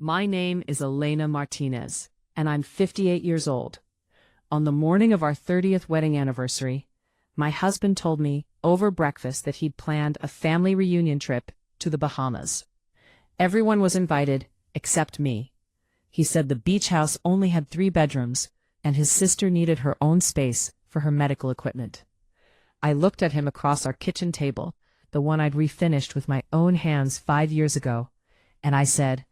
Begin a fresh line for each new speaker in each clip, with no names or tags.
My name is Elena Martinez, and I'm 58 years old. On the morning of our 30th wedding anniversary, my husband told me over breakfast that he'd planned a family reunion trip to the Bahamas. Everyone was invited, except me. He said the beach house only had 3 bedrooms, and his sister needed her own space for her medical equipment. I looked at him across our kitchen table, the one I'd refinished with my own hands 5 years ago, and I said,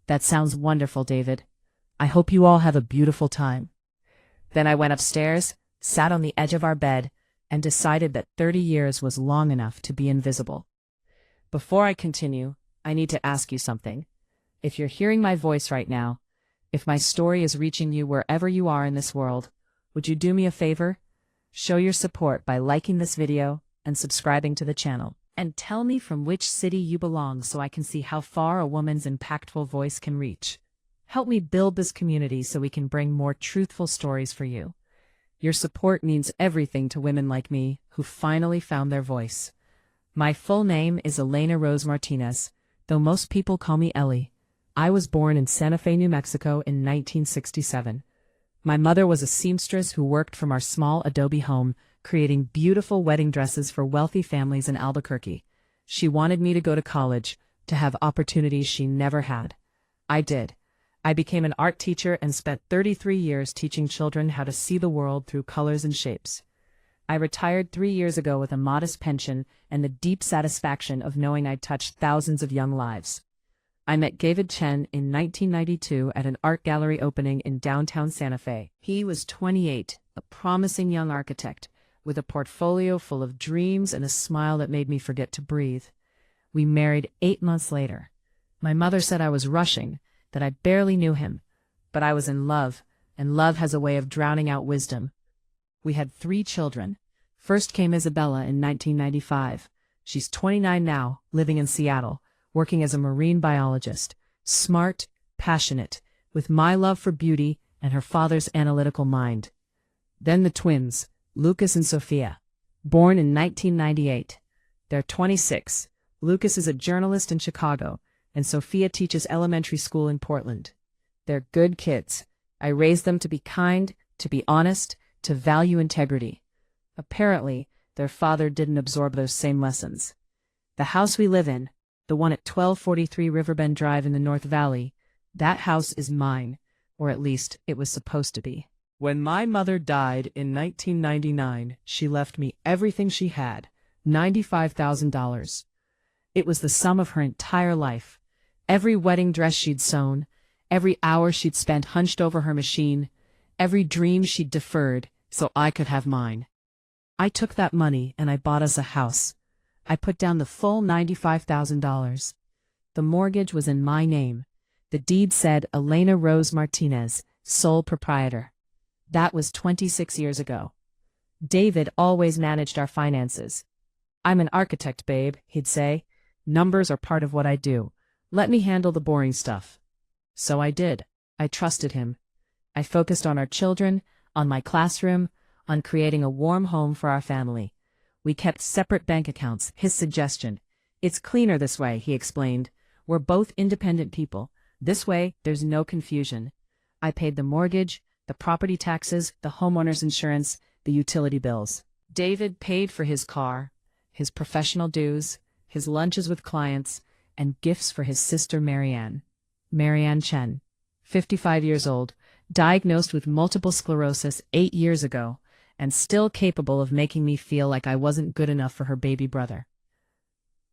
"That sounds wonderful, David. I hope you all have a beautiful time." Then I went upstairs, sat on the edge of our bed, and decided that 30 years was long enough to be invisible. Before I continue, I need to ask you something. If you're hearing my voice right now, if my story is reaching you wherever you are in this world, would you do me a favor? Show your support by liking this video and subscribing to the channel. And tell me from which city you belong so I can see how far a woman's impactful voice can reach. Help me build this community so we can bring more truthful stories for you. Your support means everything to women like me who finally found their voice. My full name is Elena Rose Martinez, though most people call me Ellie. I was born in Santa Fe, New Mexico in 1967. My mother was a seamstress who worked from our small adobe home, creating beautiful wedding dresses for wealthy families in Albuquerque. She wanted me to go to college, to have opportunities she never had. I did. I became an art teacher and spent 33 years teaching children how to see the world through colors and shapes. I retired 3 years ago with a modest pension and the deep satisfaction of knowing I'd touched thousands of young lives. I met David Chen in 1992 at an art gallery opening in downtown Santa Fe. He was 28, a promising young architect, with a portfolio full of dreams and a smile that made me forget to breathe. We married 8 months later. My mother said I was rushing, that I barely knew him, but I was in love, and love has a way of drowning out wisdom. We had 3 children. First came Isabella in 1995. She's 29 now, living in Seattle, working as a marine biologist, smart, passionate, with my love for beauty and her father's analytical mind. Then the twins, Lucas and Sophia, born in 1998. They're 26. Lucas is a journalist in Chicago, and Sophia teaches elementary school in Portland. They're good kids. I raised them to be kind, to be honest, to value integrity. Apparently, their father didn't absorb those same lessons. The house we live in, the one at 1243 Riverbend Drive in the North Valley, that house is mine, or at least it was supposed to be. When my mother died in 1999, she left me everything she had, $95,000. It was the sum of her entire life. Every wedding dress she'd sewn, every hour she'd spent hunched over her machine, every dream she'd deferred so I could have mine. I took that money and I bought us a house. I put down the full $95,000. The mortgage was in my name. The deed said Elena Rose Martinez, sole proprietor. That was 26 years ago. David always managed our finances. "I'm an architect, babe," he'd say. "Numbers are part of what I do. Let me handle the boring stuff." So I did. I trusted him. I focused on our children, on my classroom, on creating a warm home for our family. We kept separate bank accounts, his suggestion. "It's cleaner this way," he explained. "We're both independent people. This way, there's no confusion." I paid the mortgage, the property taxes, the homeowner's insurance, the utility bills. David paid for his car, his professional dues, his lunches with clients, and gifts for his sister Marianne Chen, 55 years old, diagnosed with multiple sclerosis 8 years ago, and still capable of making me feel like I wasn't good enough for her baby brother.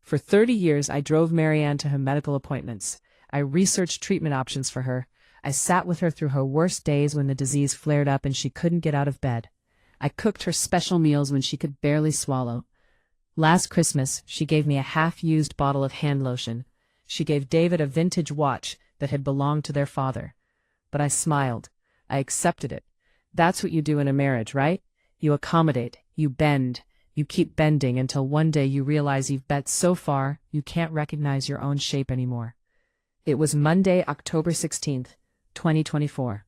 For 30 years, I drove Marianne to her medical appointments. I researched treatment options for her. I sat with her through her worst days when the disease flared up and she couldn't get out of bed. I cooked her special meals when she could barely swallow. Last Christmas, she gave me a half-used bottle of hand lotion. She gave David a vintage watch that had belonged to their father. But I smiled. I accepted it. That's what you do in a marriage, right? You accommodate, you bend, you keep bending until one day you realize you've bet so far you can't recognize your own shape anymore. It was Monday, October 16th, 2024.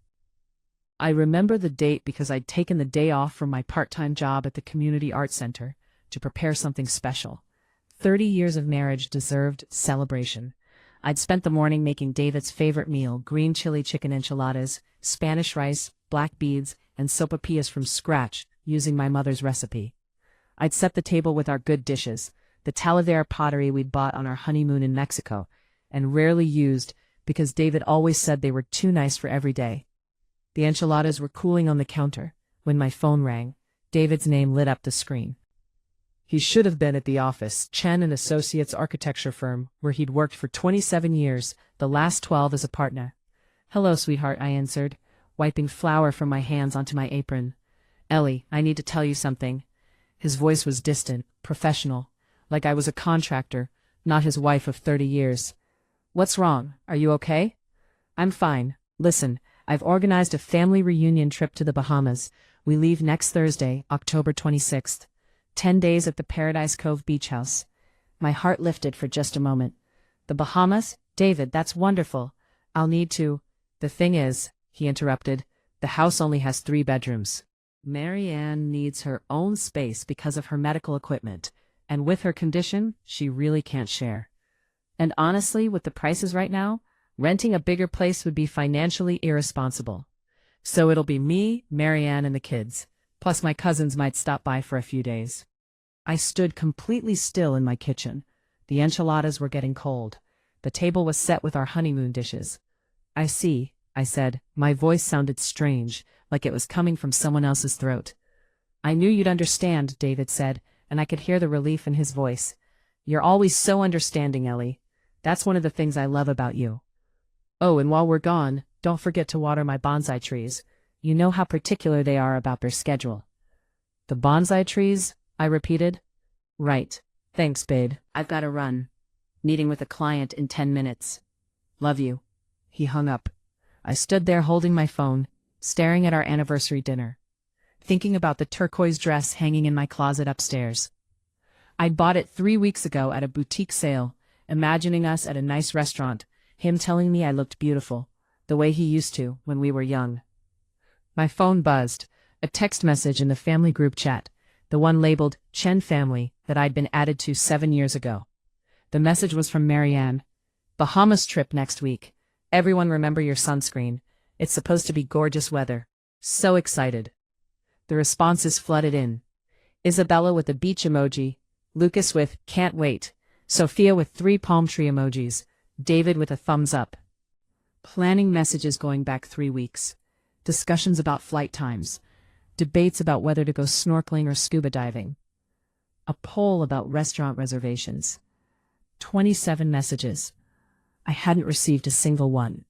I remember the date because I'd taken the day off from my part-time job at the Community Art Center to prepare something special. 30 years of marriage deserved celebration. I'd spent the morning making David's favorite meal, green chili chicken enchiladas, Spanish rice, black beans, and sopapillas from scratch, using my mother's recipe. I'd set the table with our good dishes, the Talavera pottery we'd bought on our honeymoon in Mexico, and rarely used because David always said they were too nice for every day. The enchiladas were cooling on the counter when my phone rang. David's name lit up the screen. He should have been at the office, Chen and Associates architecture firm, where he'd worked for 27 years, the last 12 as a partner. "Hello, sweetheart," I answered, wiping flour from my hands onto my apron. "Ellie, I need to tell you something." His voice was distant, professional, like I was a contractor, not his wife of 30 years. "What's wrong? Are you okay?" "I'm fine. Listen, I've organized a family reunion trip to the Bahamas. We leave next Thursday, October 26th. 10 days at the Paradise Cove Beach House." My heart lifted for just a moment. "The Bahamas? David, that's wonderful. I'll need to—" "The thing is," he interrupted, "the house only has 3 bedrooms. Marianne needs her own space because of her medical equipment, and with her condition, she really can't share. And honestly, with the prices right now, renting a bigger place would be financially irresponsible. So it'll be me, Marianne, and the kids. Plus my cousins might stop by for a few days." I stood completely still in my kitchen. The enchiladas were getting cold. The table was set with our honeymoon dishes. "I see," I said. My voice sounded strange, like it was coming from someone else's throat. "I knew you'd understand," David said, and I could hear the relief in his voice. "You're always so understanding, Ellie. That's one of the things I love about you. Oh, and while we're gone, don't forget to water my bonsai trees. You know how particular they are about their schedule." "The bonsai trees?" I repeated. "Right. Thanks, babe. I've got to run. Meeting with a client in 10 minutes. Love you." He hung up. I stood there holding my phone, staring at our anniversary dinner, thinking about the turquoise dress hanging in my closet upstairs. I'd bought it 3 weeks ago at a boutique sale, imagining us at a nice restaurant, him telling me I looked beautiful, the way he used to when we were young. My phone buzzed, a text message in the family group chat, the one labeled Chen Family that I'd been added to 7 years ago. The message was from Marianne. "Bahamas trip next week. Everyone remember your sunscreen. It's supposed to be gorgeous weather. So excited." The responses flooded in. Isabella with a beach emoji, Lucas with "can't wait," Sophia with 3 palm tree emojis, David with a thumbs up. Planning messages going back 3 weeks. Discussions about flight times. Debates about whether to go snorkeling or scuba diving. A poll about restaurant reservations. 27 messages. I hadn't received a single one.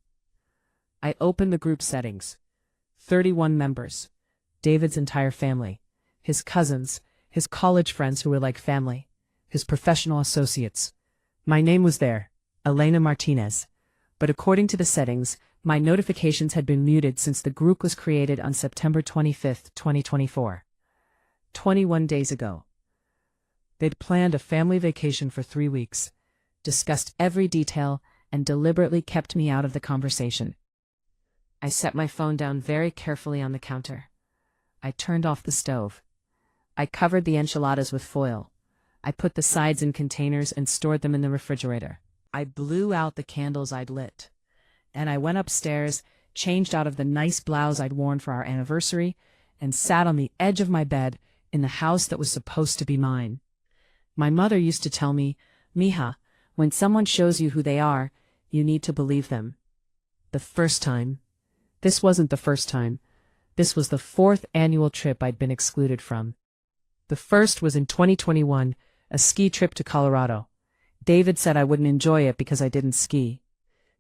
I opened the group settings. 31 members. David's entire family. His cousins, his college friends who were like family, his professional associates. My name was there, Elena Martinez. But according to the settings, my notifications had been muted since the group was created on September 25, 2024. 21 days ago. They'd planned a family vacation for 3 weeks, discussed every detail, and deliberately kept me out of the conversation. I set my phone down very carefully on the counter. I turned off the stove. I covered the enchiladas with foil. I put the sides in containers and stored them in the refrigerator. I blew out the candles I'd lit. And I went upstairs, changed out of the nice blouse I'd worn for our anniversary, and sat on the edge of my bed in the house that was supposed to be mine. My mother used to tell me, "Mija, when someone shows you who they are, you need to believe them." The first time. This wasn't the first time. This was the 4th annual trip I'd been excluded from. The first was in 2021, a ski trip to Colorado. David said I wouldn't enjoy it because I didn't ski.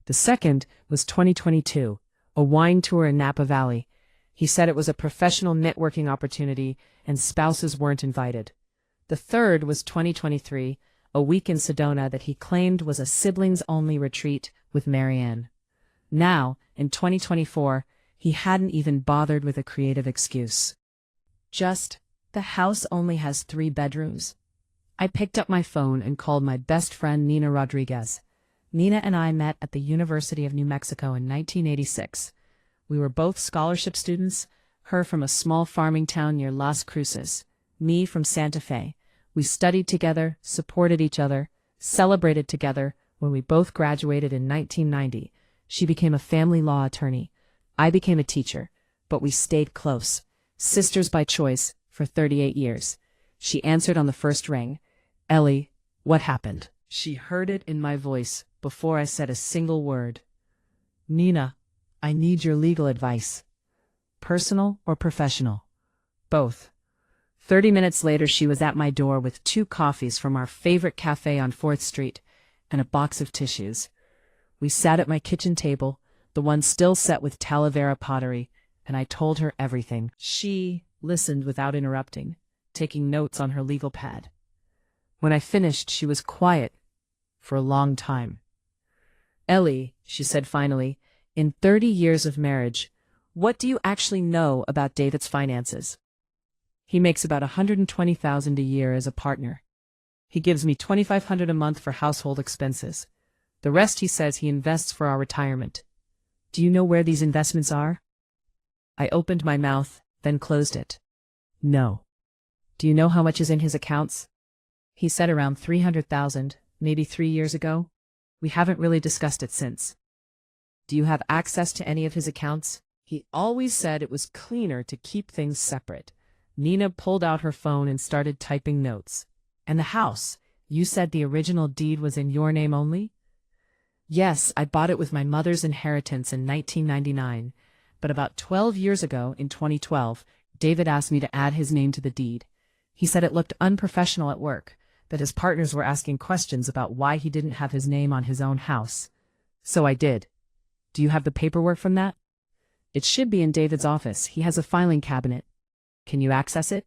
The second was 2022, a wine tour in Napa Valley. He said it was a professional networking opportunity and spouses weren't invited. The third was 2023, a week in Sedona that he claimed was a siblings-only retreat with Marianne. Now, in 2024, he hadn't even bothered with a creative excuse. Just, "The house only has 3 bedrooms." I picked up my phone and called my best friend Nina Rodriguez. Nina and I met at the University of New Mexico in 1986. We were both scholarship students, her from a small farming town near Las Cruces, me from Santa Fe. We studied together, supported each other, celebrated together, When we both graduated in 1990, she became a family law attorney. I became a teacher, but we stayed close, sisters by choice, for 38 years. She answered on the first ring. "Ellie, what happened?" She heard it in my voice before I said a single word. "Nina, I need your legal advice." "Personal or professional?" "Both." 30 minutes later, she was at my door with 2 coffees from our favorite cafe on 4th Street and a box of tissues. We sat at my kitchen table, the one still set with Talavera pottery, and I told her everything. She listened without interrupting, taking notes on her legal pad. When I finished, she was quiet for a long time. "Ellie," she said finally, "in 30 years of marriage, what do you actually know about David's finances?" "He makes about $120,000 a year as a partner. He gives me $2,500 a month for household expenses. The rest he says he invests for our retirement." "Do you know where these investments are?" I opened my mouth, then closed it. "No." "Do you know how much is in his accounts?" "He said around 300,000, maybe 3 years ago. We haven't really discussed it since." "Do you have access to any of his accounts?" "He always said it was cleaner to keep things separate." Nina pulled out her phone and started typing notes. "And the house, you said the original deed was in your name only?" "Yes, I bought it with my mother's inheritance in 1999, but about 12 years ago, in 2012, David asked me to add his name to the deed. He said it looked unprofessional at work, that his partners were asking questions about why he didn't have his name on his own house. So I did." "Do you have the paperwork from that?" "It should be in David's office. He has a filing cabinet." "Can you access it?"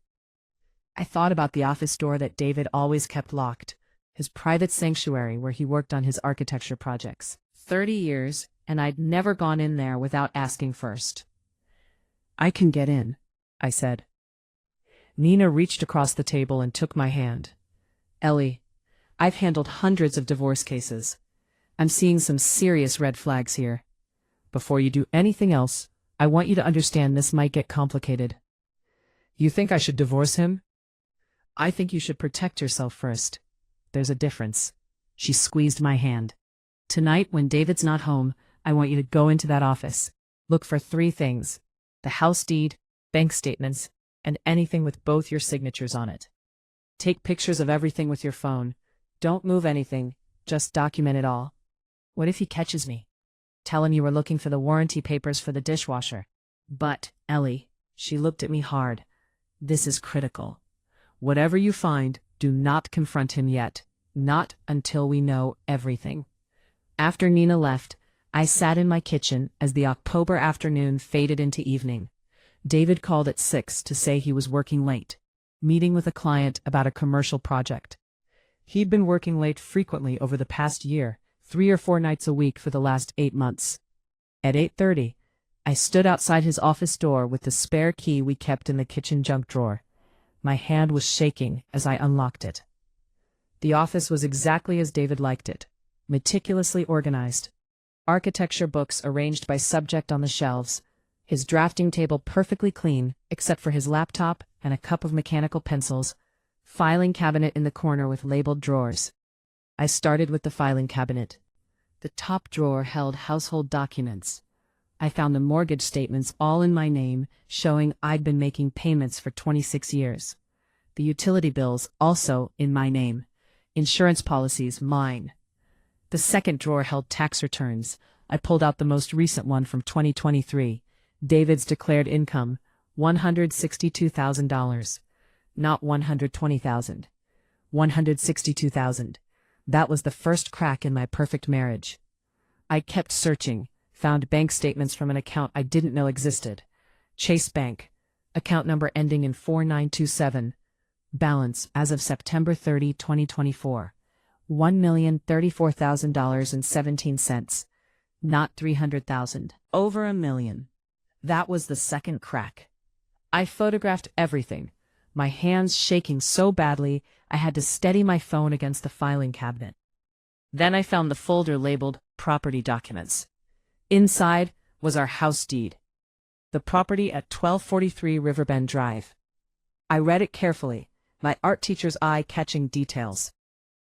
I thought about the office door that David always kept locked, his private sanctuary where he worked on his architecture projects. 30 years, and I'd never gone in there without asking first. "I can get in," I said. Nina reached across the table and took my hand. "Ellie, I've handled hundreds of divorce cases. I'm seeing some serious red flags here. Before you do anything else, I want you to understand this might get complicated." "You think I should divorce him?" "I think you should protect yourself first. There's a difference." She squeezed my hand. "Tonight, when David's not home, I want you to go into that office. Look for 3 things: the house deed, bank statements, and anything with both your signatures on it. Take pictures of everything with your phone. Don't move anything, just document it all." "What if he catches me?" "Tell him you were looking for the warranty papers for the dishwasher." "But, Ellie," she looked at me hard, "this is critical. Whatever you find, do not confront him yet. Not until we know everything." After Nina left, I sat in my kitchen as the October afternoon faded into evening. David called at 6 to say he was working late, meeting with a client about a commercial project. He'd been working late frequently over the past year, 3 or 4 nights a week for the last 8 months. At 8:30, I stood outside his office door with the spare key we kept in the kitchen junk drawer. My hand was shaking as I unlocked it. The office was exactly as David liked it, meticulously organized. Architecture books arranged by subject on the shelves, his drafting table perfectly clean except for his laptop and a cup of mechanical pencils, filing cabinet in the corner with labeled drawers. I started with the filing cabinet. The top drawer held household documents. I found the mortgage statements all in my name, showing I'd been making payments for 26 years. The utility bills also in my name. Insurance policies mine. The second drawer held tax returns. I pulled out the most recent one from 2023. David's declared income, $162,000. Not $120,000. $162,000. That was the first crack in my perfect marriage. I kept searching, found bank statements from an account I didn't know existed. Chase Bank, account number ending in 4927. Balance as of September 30, 2024. $1,034,017. Not $300,000. Over $1 million. That was the second crack. I photographed everything, my hands shaking so badly I had to steady my phone against the filing cabinet. Then I found the folder labeled Property Documents. Inside was our house deed. The property at 1243 Riverbend Drive. I read it carefully, my art teacher's eye catching details.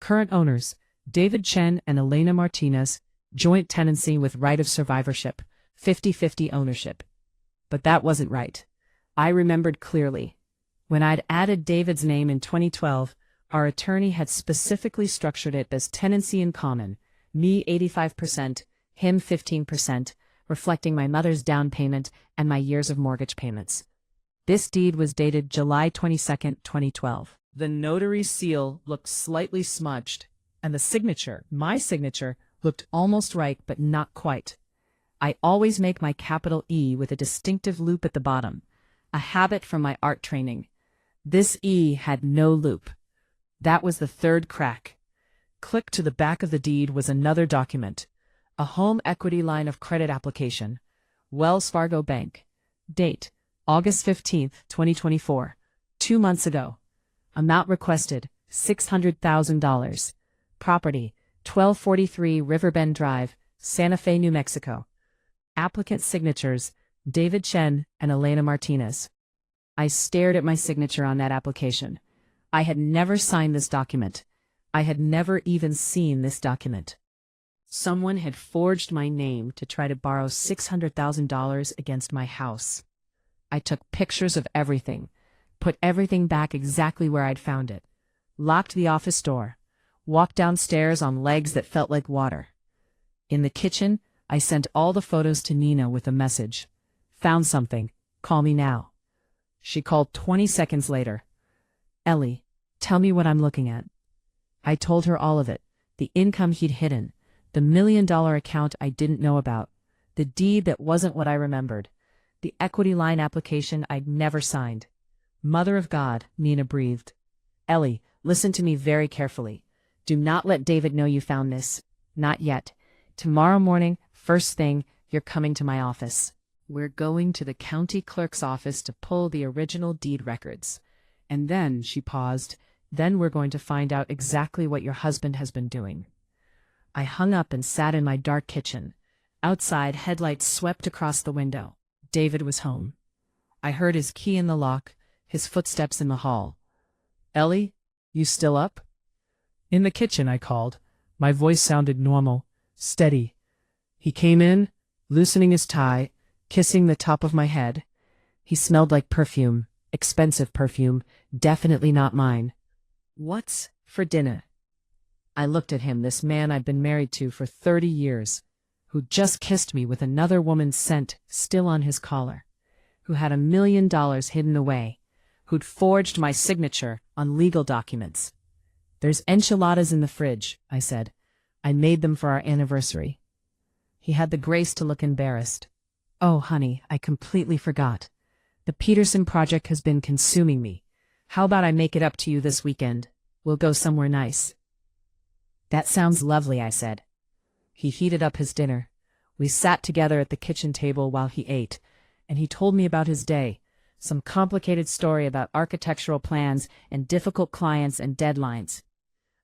Current owners, David Chen and Elena Martinez, joint tenancy with right of survivorship, 50-50 ownership. But that wasn't right. I remembered clearly. When I'd added David's name in 2012, our attorney had specifically structured it as tenancy in common, me 85%, him 15%, reflecting my mother's down payment and my years of mortgage payments. This deed was dated July 22, 2012. The notary seal looked slightly smudged, and the signature, my signature, looked almost right but not quite. I always make my capital E with a distinctive loop at the bottom, a habit from my art training. This E had no loop. That was the third crack. Click to the back of the deed was another document, a home equity line of credit application, Wells Fargo Bank. Date, August 15, 2024, 2 months ago. Amount requested, $600,000. Property, 1243 Riverbend Drive, Santa Fe, New Mexico. Applicant signatures, David Chen and Elena Martinez. I stared at my signature on that application. I had never signed this document. I had never even seen this document. Someone had forged my name to try to borrow $600,000 against my house. I took pictures of everything, put everything back exactly where I'd found it, locked the office door, walked downstairs on legs that felt like water. In the kitchen, I sent all the photos to Nina with a message. Found something. Call me now. She called 20 seconds later. Ellie, tell me what I'm looking at. I told her all of it, the income he'd hidden, the $1 million account I didn't know about, the deed that wasn't what I remembered, the equity line application I'd never signed. Mother of God, Nina breathed. Ellie, listen to me very carefully. Do not let David know you found this. Not yet. Tomorrow morning, first thing, you're coming to my office. We're going to the county clerk's office to pull the original deed records. And then, she paused, then we're going to find out exactly what your husband has been doing. I hung up and sat in my dark kitchen. Outside, headlights swept across the window. David was home. I heard his key in the lock, his footsteps in the hall. Ellie, you still up? In the kitchen, I called. My voice sounded normal, steady. He came in, loosening his tie, kissing the top of my head. He smelled like perfume, expensive perfume, definitely not mine. What's for dinner? I looked at him, this man I'd been married to for 30 years, who just kissed me with another woman's scent still on his collar, who had $1 million hidden away, who'd forged my signature on legal documents. There's enchiladas in the fridge, I said. I made them for our anniversary. He had the grace to look embarrassed. Oh, honey, I completely forgot. The Peterson project has been consuming me. How about I make it up to you this weekend? We'll go somewhere nice. That sounds lovely, I said. He heated up his dinner. We sat together at the kitchen table while he ate, and he told me about his day, some complicated story about architectural plans and difficult clients and deadlines.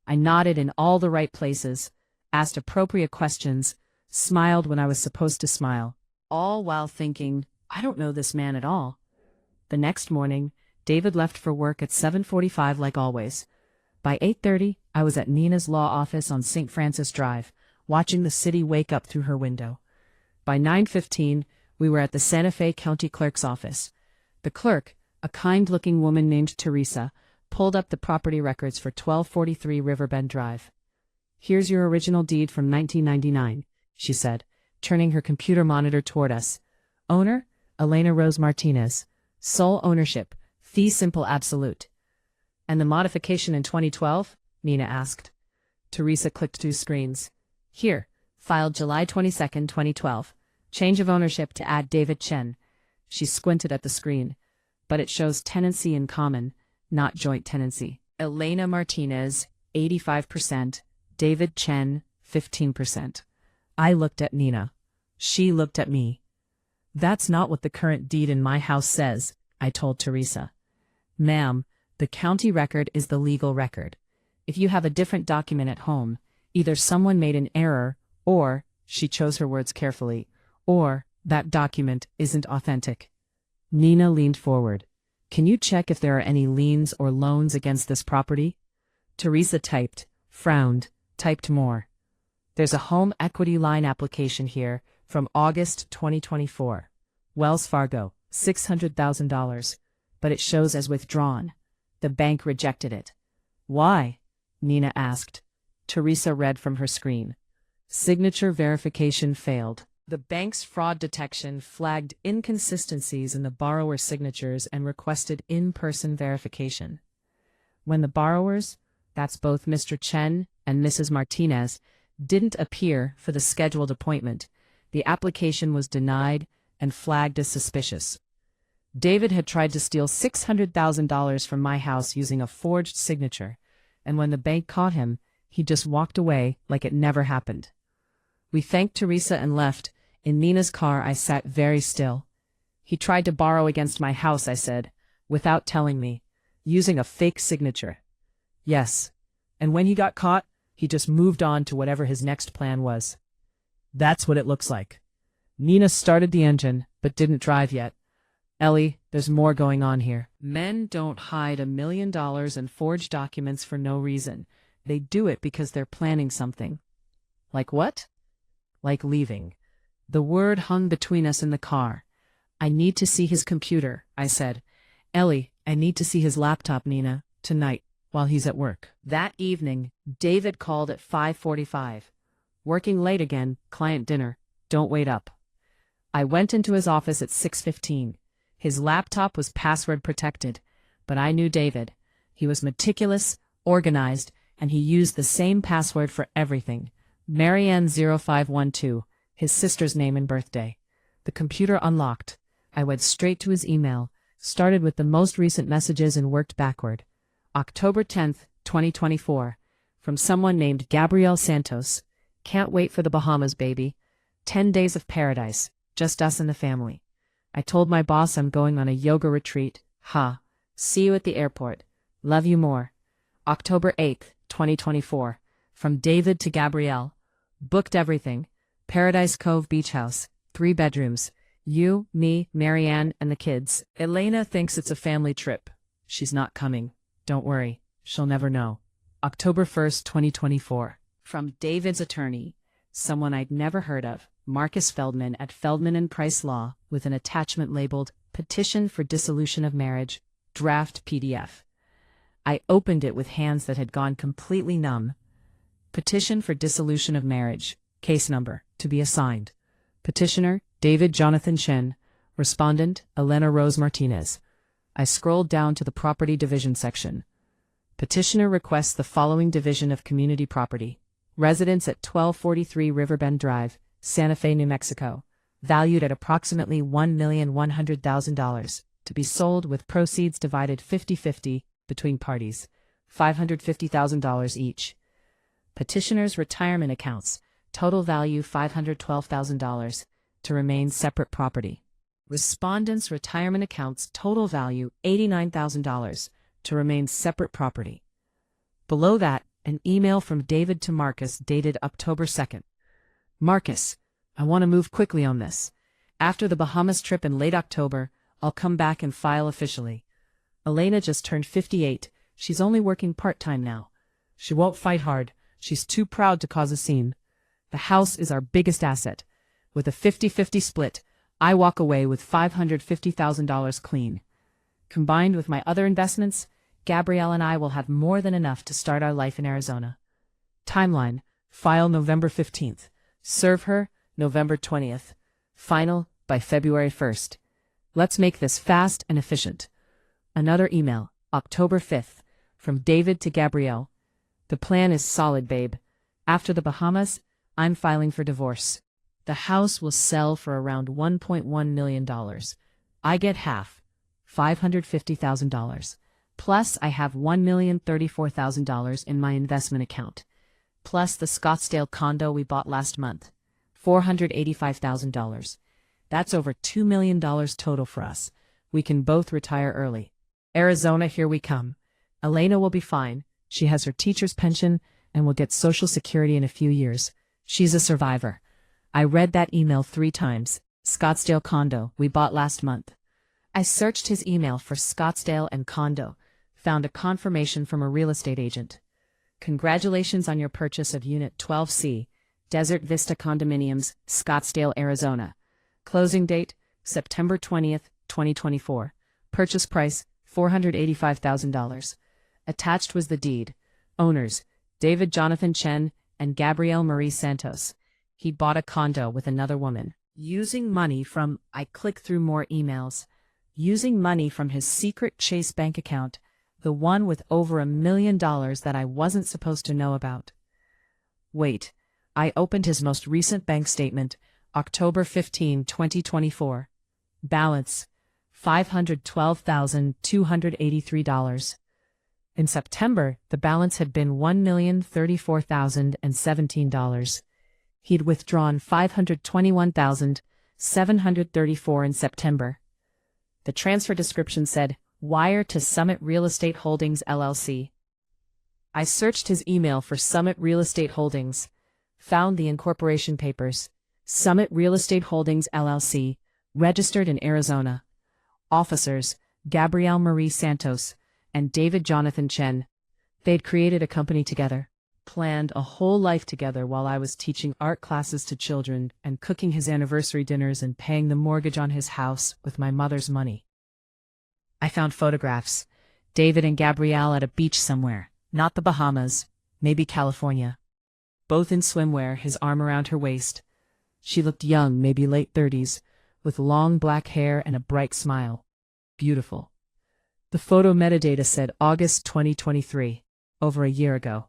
I nodded in all the right places, asked appropriate questions, smiled when I was supposed to smile, all while thinking, I don't know this man at all. The next morning, David left for work at 7:45 like always. By 8:30, I was at Nina's law office on St. Francis Drive, watching the city wake up through her window. By 9:15, we were at the Santa Fe County Clerk's office. The clerk, a kind-looking woman named Teresa, pulled up the property records for 1243 Riverbend Drive. Here's your original deed from 1999, she said, turning her computer monitor toward us. Owner, Elena Rose Martinez. Sole ownership, fee simple absolute. And the modification in 2012? Nina asked. Teresa clicked through screens. Here, filed July 22, 2012. Change of ownership to add David Chen. She squinted at the screen. But it shows tenancy in common, not joint tenancy. Elena Martinez, 85%. David Chen, 15%. I looked at Nina. She looked at me. That's not what the current deed in my house says, I told Teresa. Ma'am, the county record is the legal record. If you have a different document at home, either someone made an error, or, she chose her words carefully, or that document isn't authentic. Nina leaned forward. Can you check if there are any liens or loans against this property? Teresa typed, frowned, Typed more. There's a home equity line application here from August 2024. Wells Fargo, $600,000, but it shows as withdrawn. The bank rejected it. Why? Nina asked. Teresa read from her screen. Signature verification failed. The bank's fraud detection flagged inconsistencies in the borrower's signatures and requested in-person verification. When the borrowers, that's both Mr. Chen and Mrs. Martinez, didn't appear for the scheduled appointment, the application was denied and flagged as suspicious. David had tried to steal $600,000 from my house using a forged signature, and when the bank caught him, he just walked away like it never happened. We thanked Teresa and left. In Nina's car, I sat very still. He tried to borrow against my house, I said, without telling me, using a fake signature. Yes, and when he got caught, he just moved on to whatever his next plan was. That's what it looks like. Nina started the engine, but didn't drive yet. Ellie, there's more going on here. Men don't hide $1 million in forged documents for no reason. They do it because they're planning something. Like what? Like leaving. The word hung between us in the car. I need to see his computer, I said. Ellie, I need to see his laptop, Nina, tonight, while he's at work. That evening, David called at 5:45. Working late again, client dinner, don't wait up. I went into his office at 6:15. His laptop was password protected, but I knew David. He was meticulous, organized, and he used the same password for everything. Marianne0512, his sister's name and birthday. The computer unlocked. I went straight to his email, started with the most recent messages and worked backward. October 10th, 2024. From someone named Gabrielle Santos. Can't wait for the Bahamas, baby. 10 days of paradise. Just us and the family. I told my boss I'm going on a yoga retreat. Ha. See you at the airport. Love you more. October 8th, 2024. From David to Gabrielle. Booked everything. Paradise Cove Beach House. 3 bedrooms. You, me, Marianne, and the kids. Elena thinks it's a family trip. She's not coming. Don't worry. She'll never know. October 1st, 2024. From David's attorney. Someone I'd never heard of. Marcus Feldman at Feldman and Price Law, with an attachment labeled Petition for Dissolution of Marriage, Draft PDF. I opened it with hands that had gone completely numb. Petition for Dissolution of Marriage, case number, to be assigned. Petitioner, David Jonathan Chen. Respondent, Elena Rose Martinez. I scrolled down to the Property Division section. Petitioner requests the following division of community property. Residence at 1243 Riverbend Drive, Santa Fe, New Mexico, valued at approximately $1,100,000, to be sold with proceeds divided 50-50 between parties, $550,000 each. Petitioner's retirement accounts, total value $512,000, to remain separate property. Respondent's retirement accounts, total value $89,000, to remain separate property. Below that, an email from David to Marcus dated October 2nd. Marcus, I want to move quickly on this. After the Bahamas trip in late October, I'll come back and file officially. Elena just turned 58. She's only working part-time now. She won't fight hard. She's too proud to cause a scene. The house is our biggest asset. With a 50-50 split, I walk away with $550,000 clean. Combined with my other investments, Gabrielle and I will have more than enough to start our life in Arizona. Timeline, file November 15th. Serve her, November 20th. Final, by February 1st. Let's make this fast and efficient. Another email, October 5th, from David to Gabrielle. The plan is solid, babe. After the Bahamas, I'm filing for divorce. The house will sell for around $1.1 million. I get half, $550,000. Plus, I have $1,034,000 in my investment account. Plus the Scottsdale condo we bought last month, $485,000. That's over $2 million total for us. We can both retire early. Arizona, here we come. Elena will be fine. She has her teacher's pension and will get Social Security in a few years. She's a survivor. I read that email 3 times. Scottsdale condo we bought last month. I searched his email for Scottsdale and condo, found a confirmation from a real estate agent. Congratulations on your purchase of Unit 12C, Desert Vista Condominiums, Scottsdale, Arizona. Closing date, September 20th, 2024. Purchase price, $485,000. Attached was the deed. Owners, David Jonathan Chen and Gabrielle Marie Santos. He bought a condo with another woman. Using money from, I click through more emails. Using money from his secret Chase bank account, the one with over $1 million that I wasn't supposed to know about. Wait, I opened his most recent bank statement, October 15, 2024. Balance, $512,283. In September, the balance had been $1,034,017. He'd withdrawn $521,734 in September. The transfer description said, Wire to Summit Real Estate Holdings, LLC. I searched his email for Summit Real Estate Holdings, found the incorporation papers. Summit Real Estate Holdings, LLC, registered in Arizona. Officers, Gabrielle Marie Santos and David Jonathan Chen. They'd created a company together, planned a whole life together while I was teaching art classes to children and cooking his anniversary dinners and paying the mortgage on his house with my mother's money. I found photographs. David and Gabrielle at a beach somewhere, not the Bahamas, maybe California. Both in swimwear, his arm around her waist. She looked young, maybe late 30s, with long black hair and a bright smile. Beautiful. The photo metadata said August 2023, over a year ago.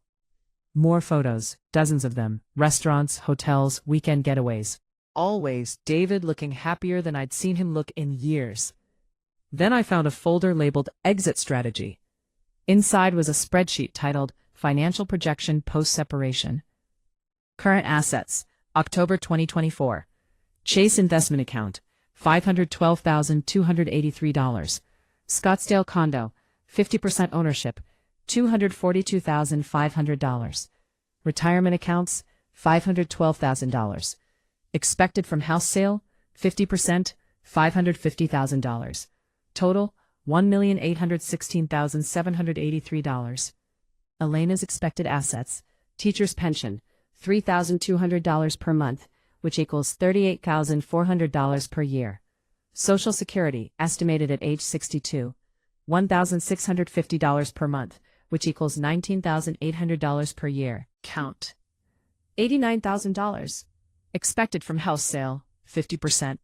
More photos, dozens of them, restaurants, hotels, weekend getaways. Always David looking happier than I'd seen him look in years. Then I found a folder labeled Exit Strategy. Inside was a spreadsheet titled Financial Projection Post-Separation. Current assets, October 2024. Chase Investment Account, $512,283. Scottsdale Condo, 50% ownership, $242,500. Retirement accounts, $512,000. Expected from house sale, 50%, $550,000. Total, $1,816,783. Elena's expected assets, teacher's pension, $3,200 per month, which equals $38,400 per year. Social Security, estimated at age 62, $1,650 per month, which equals $19,800 per year. Count. $89,000. Expected from house sale, 50%,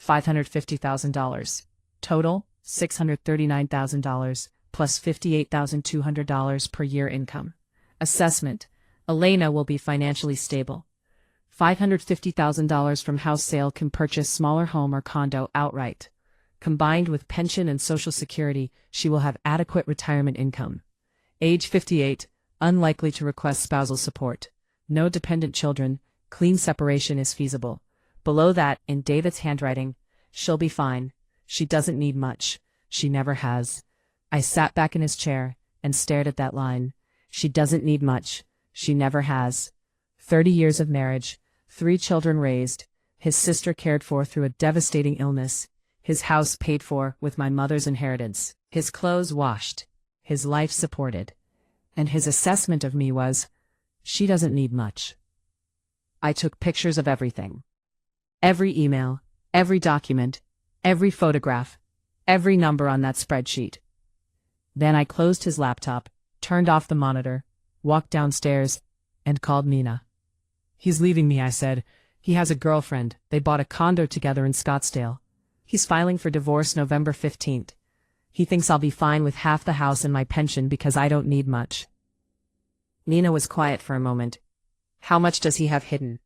$550,000. Total, $639,000, plus $58,200 per year income. Assessment. Elena will be financially stable. $550,000 from house sale can purchase smaller home or condo outright. Combined with pension and Social Security, she will have adequate retirement income. Age 58, unlikely to request spousal support. No dependent children, clean separation is feasible. Below that, in David's handwriting, she'll be fine. She doesn't need much. She never has. I sat back in his chair and stared at that line. She doesn't need much. She never has. 30 years of marriage, 3 children raised, his sister cared for through a devastating illness, his house paid for with my mother's inheritance, his clothes washed, his life supported. And his assessment of me was, she doesn't need much. I took pictures of everything. Every email, every document, every photograph, every number on that spreadsheet. Then I closed his laptop, turned off the monitor, walked downstairs, and called Nina. He's leaving me, I said. He has a girlfriend. They bought a condo together in Scottsdale. He's filing for divorce November 15th. He thinks I'll be fine with half the house and my pension because I don't need much. Nina was quiet for a moment. How much does he have hidden?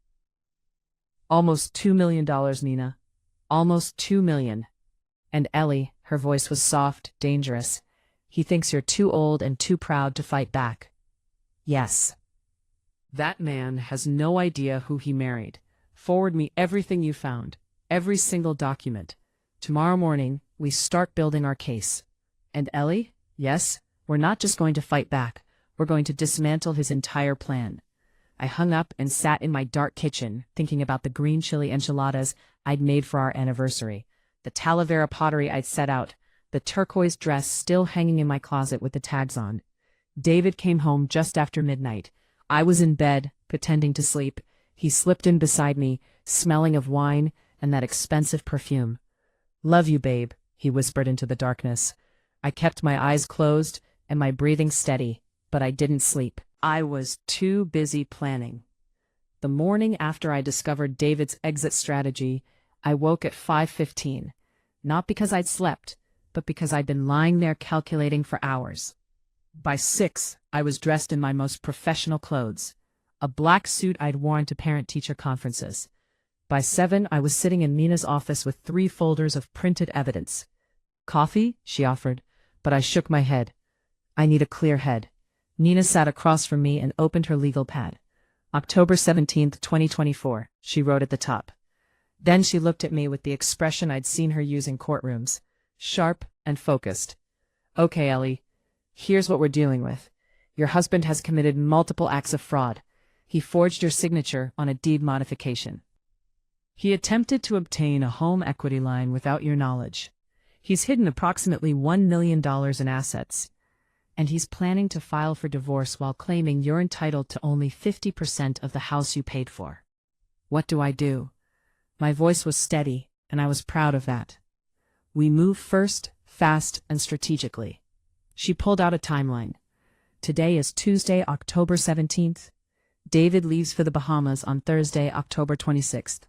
Almost $2 million, Nina. Almost $2 million. And Ellie, her voice was soft, dangerous. He thinks you're too old and too proud to fight back. Yes. That man has no idea who he married. Forward me everything you found, every single document. Tomorrow morning, we start building our case. And Ellie, yes, we're not just going to fight back. We're going to dismantle his entire plan. I hung up and sat in my dark kitchen, thinking about the green chili enchiladas I'd made for our anniversary, the Talavera pottery I'd set out, the turquoise dress still hanging in my closet with the tags on. David came home just after midnight. I was in bed, pretending to sleep. He slipped in beside me, smelling of wine and that expensive perfume. "Love you, babe," he whispered into the darkness. I kept my eyes closed and my breathing steady, but I didn't sleep. I was too busy planning. The morning after I discovered David's exit strategy, I woke at 5:15, not because I'd slept, but because I'd been lying there calculating for hours. By 6, I was dressed in my most professional clothes, a black suit I'd worn to parent-teacher conferences. By 7, I was sitting in Nina's office with 3 folders of printed evidence. "Coffee?" she offered, but I shook my head. "I need a clear head." Nina sat across from me and opened her legal pad. "October 17th, 2024, she wrote at the top. Then she looked at me with the expression I'd seen her use in courtrooms, sharp and focused. "Okay, Ellie, here's what we're dealing with. Your husband has committed multiple acts of fraud. He forged your signature on a deed modification. He attempted to obtain a home equity line without your knowledge. He's hidden approximately $1 million in assets. And he's planning to file for divorce while claiming you're entitled to only 50% of the house you paid for. What do I do?" My voice was steady, and I was proud of that. "We move first, fast, and strategically." She pulled out a timeline. "Today is Tuesday, October 17th. David leaves for the Bahamas on Thursday, October 26th.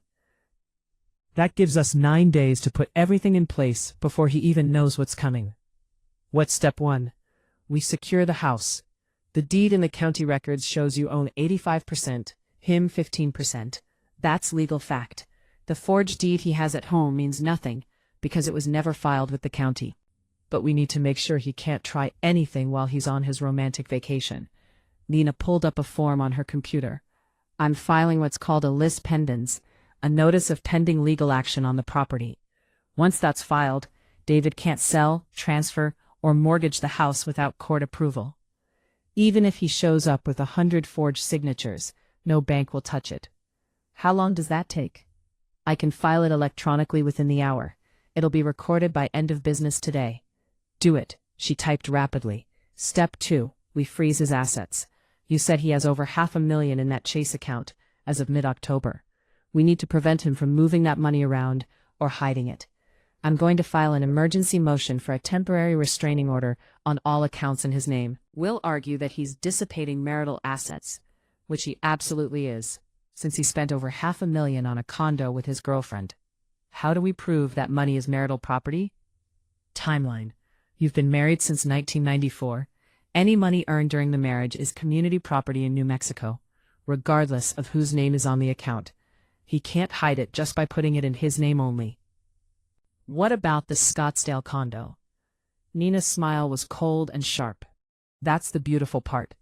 That gives us 9 days to put everything in place before he even knows what's coming. What's step 1? We secure the house. The deed in the county records shows you own 85%, him 15%. That's legal fact. The forged deed he has at home means nothing, because it was never filed with the county. But we need to make sure he can't try anything while he's on his romantic vacation." Nina pulled up a form on her computer. "I'm filing what's called a lis pendens, a notice of pending legal action on the property. Once that's filed, David can't sell, transfer, or mortgage the house without court approval. Even if he shows up with 100 forged signatures, no bank will touch it." "How long does that take?" "I can file it electronically within the hour. It'll be recorded by end of business today." "Do it," she typed rapidly. "Step 2, we freeze his assets. You said he has over $500,000 in that Chase account as of mid-October. We need to prevent him from moving that money around or hiding it. I'm going to file an emergency motion for a temporary restraining order on all accounts in his name. We'll argue that he's dissipating marital assets, which he absolutely is, since he spent over $500,000 on a condo with his girlfriend. How do we prove that money is marital property?" Timeline. You've been married since 1994. Any money earned during the marriage is community property in New Mexico, regardless of whose name is on the account. He can't hide it just by putting it in his name only. "What about the Scottsdale condo?" Nina's smile was cold and sharp. "That's the beautiful part.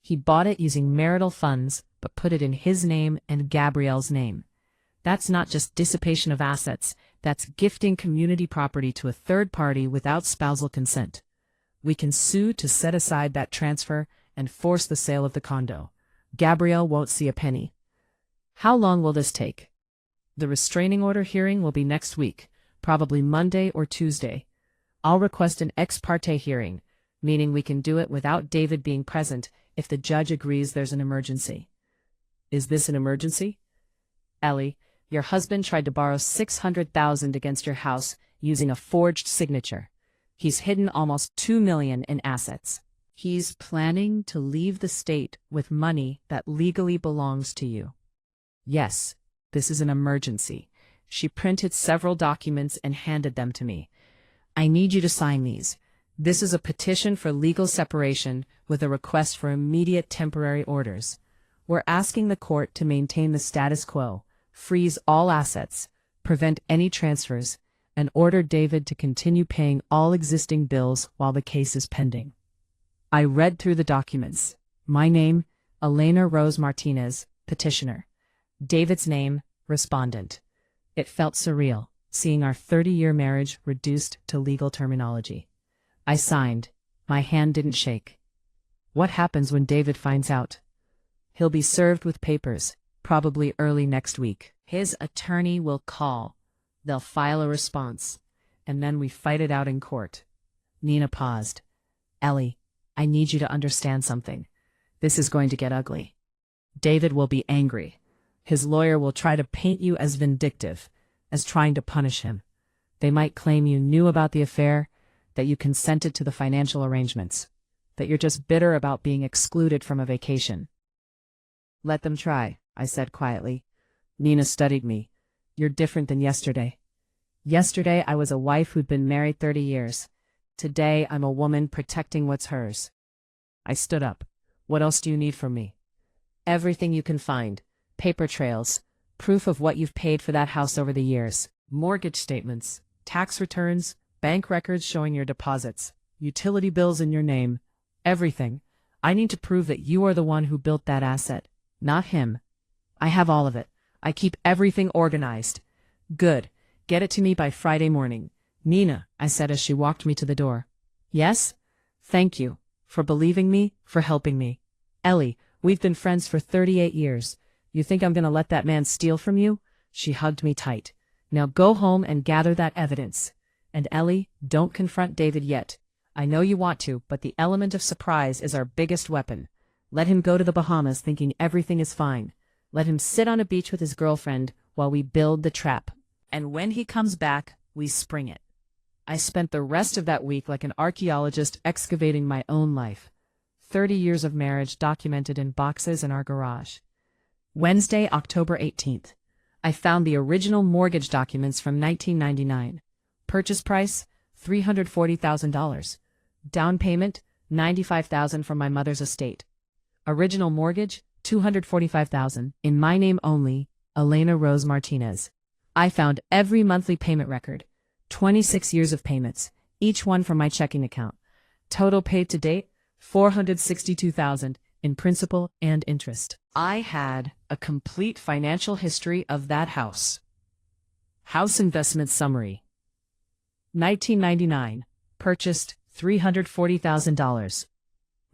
He bought it using marital funds, but put it in his name and Gabrielle's name. That's not just dissipation of assets, that's gifting community property to a third party without spousal consent. We can sue to set aside that transfer and force the sale of the condo. Gabrielle won't see a penny." "How long will this take?" "The restraining order hearing will be next week, probably Monday or Tuesday. I'll request an ex parte hearing, meaning we can do it without David being present if the judge agrees there's an emergency." "Is this an emergency?" "Ellie, your husband tried to borrow $600,000 against your house using a forged signature. He's hidden almost $2 million in assets. He's planning to leave the state with money that legally belongs to you." "Yes, this is an emergency." She printed several documents and handed them to me. "I need you to sign these. This is a petition for legal separation with a request for immediate temporary orders. We're asking the court to maintain the status quo, freeze all assets, prevent any transfers, and order David to continue paying all existing bills while the case is pending." I read through the documents. My name, Elena Rose Martinez, petitioner. David's name, respondent. It felt surreal, seeing our 30-year marriage reduced to legal terminology. I signed. My hand didn't shake. What happens when David finds out? He'll be served with papers, probably early next week. His attorney will call. They'll file a response, and then we fight it out in court. Nina paused. "Ellie, I need you to understand something. This is going to get ugly. David will be angry. His lawyer will try to paint you as vindictive, as trying to punish him. They might claim you knew about the affair, that you consented to the financial arrangements, that you're just bitter about being excluded from a vacation. Let them try, I said quietly. Nina studied me. You're different than yesterday. Yesterday I was a wife who'd been married 30 years. Today I'm a woman protecting what's hers. I stood up. What else do you need from me? Everything you can find. Paper trails, proof of what you've paid for that house over the years, mortgage statements, tax returns, bank records showing your deposits, utility bills in your name, everything. I need to prove that you are the one who built that asset, not him. I have all of it. I keep everything organized. Good. Get it to me by Friday morning. Nina, I said as she walked me to the door. Yes? Thank you. For believing me, for helping me. Ellie, we've been friends for 38 years. You think I'm going to let that man steal from you? She hugged me tight. Now go home and gather that evidence. And Ellie, don't confront David yet. I know you want to, but the element of surprise is our biggest weapon. Let him go to the Bahamas thinking everything is fine. Let him sit on a beach with his girlfriend while we build the trap. And when he comes back, we spring it. I spent the rest of that week like an archaeologist excavating my own life. 30 years of marriage documented in boxes in our garage. Wednesday, October 18th. I found the original mortgage documents from 1999. Purchase price, $340,000. Down payment, $95,000 from my mother's estate. Original mortgage, $245,000. In my name only, Elena Rose Martinez. I found every monthly payment record. 26 years of payments, each one from my checking account. Total paid to date, $462,000 in principal and interest. I had a complete financial history of that house. House investment summary. 1999, purchased $340,000.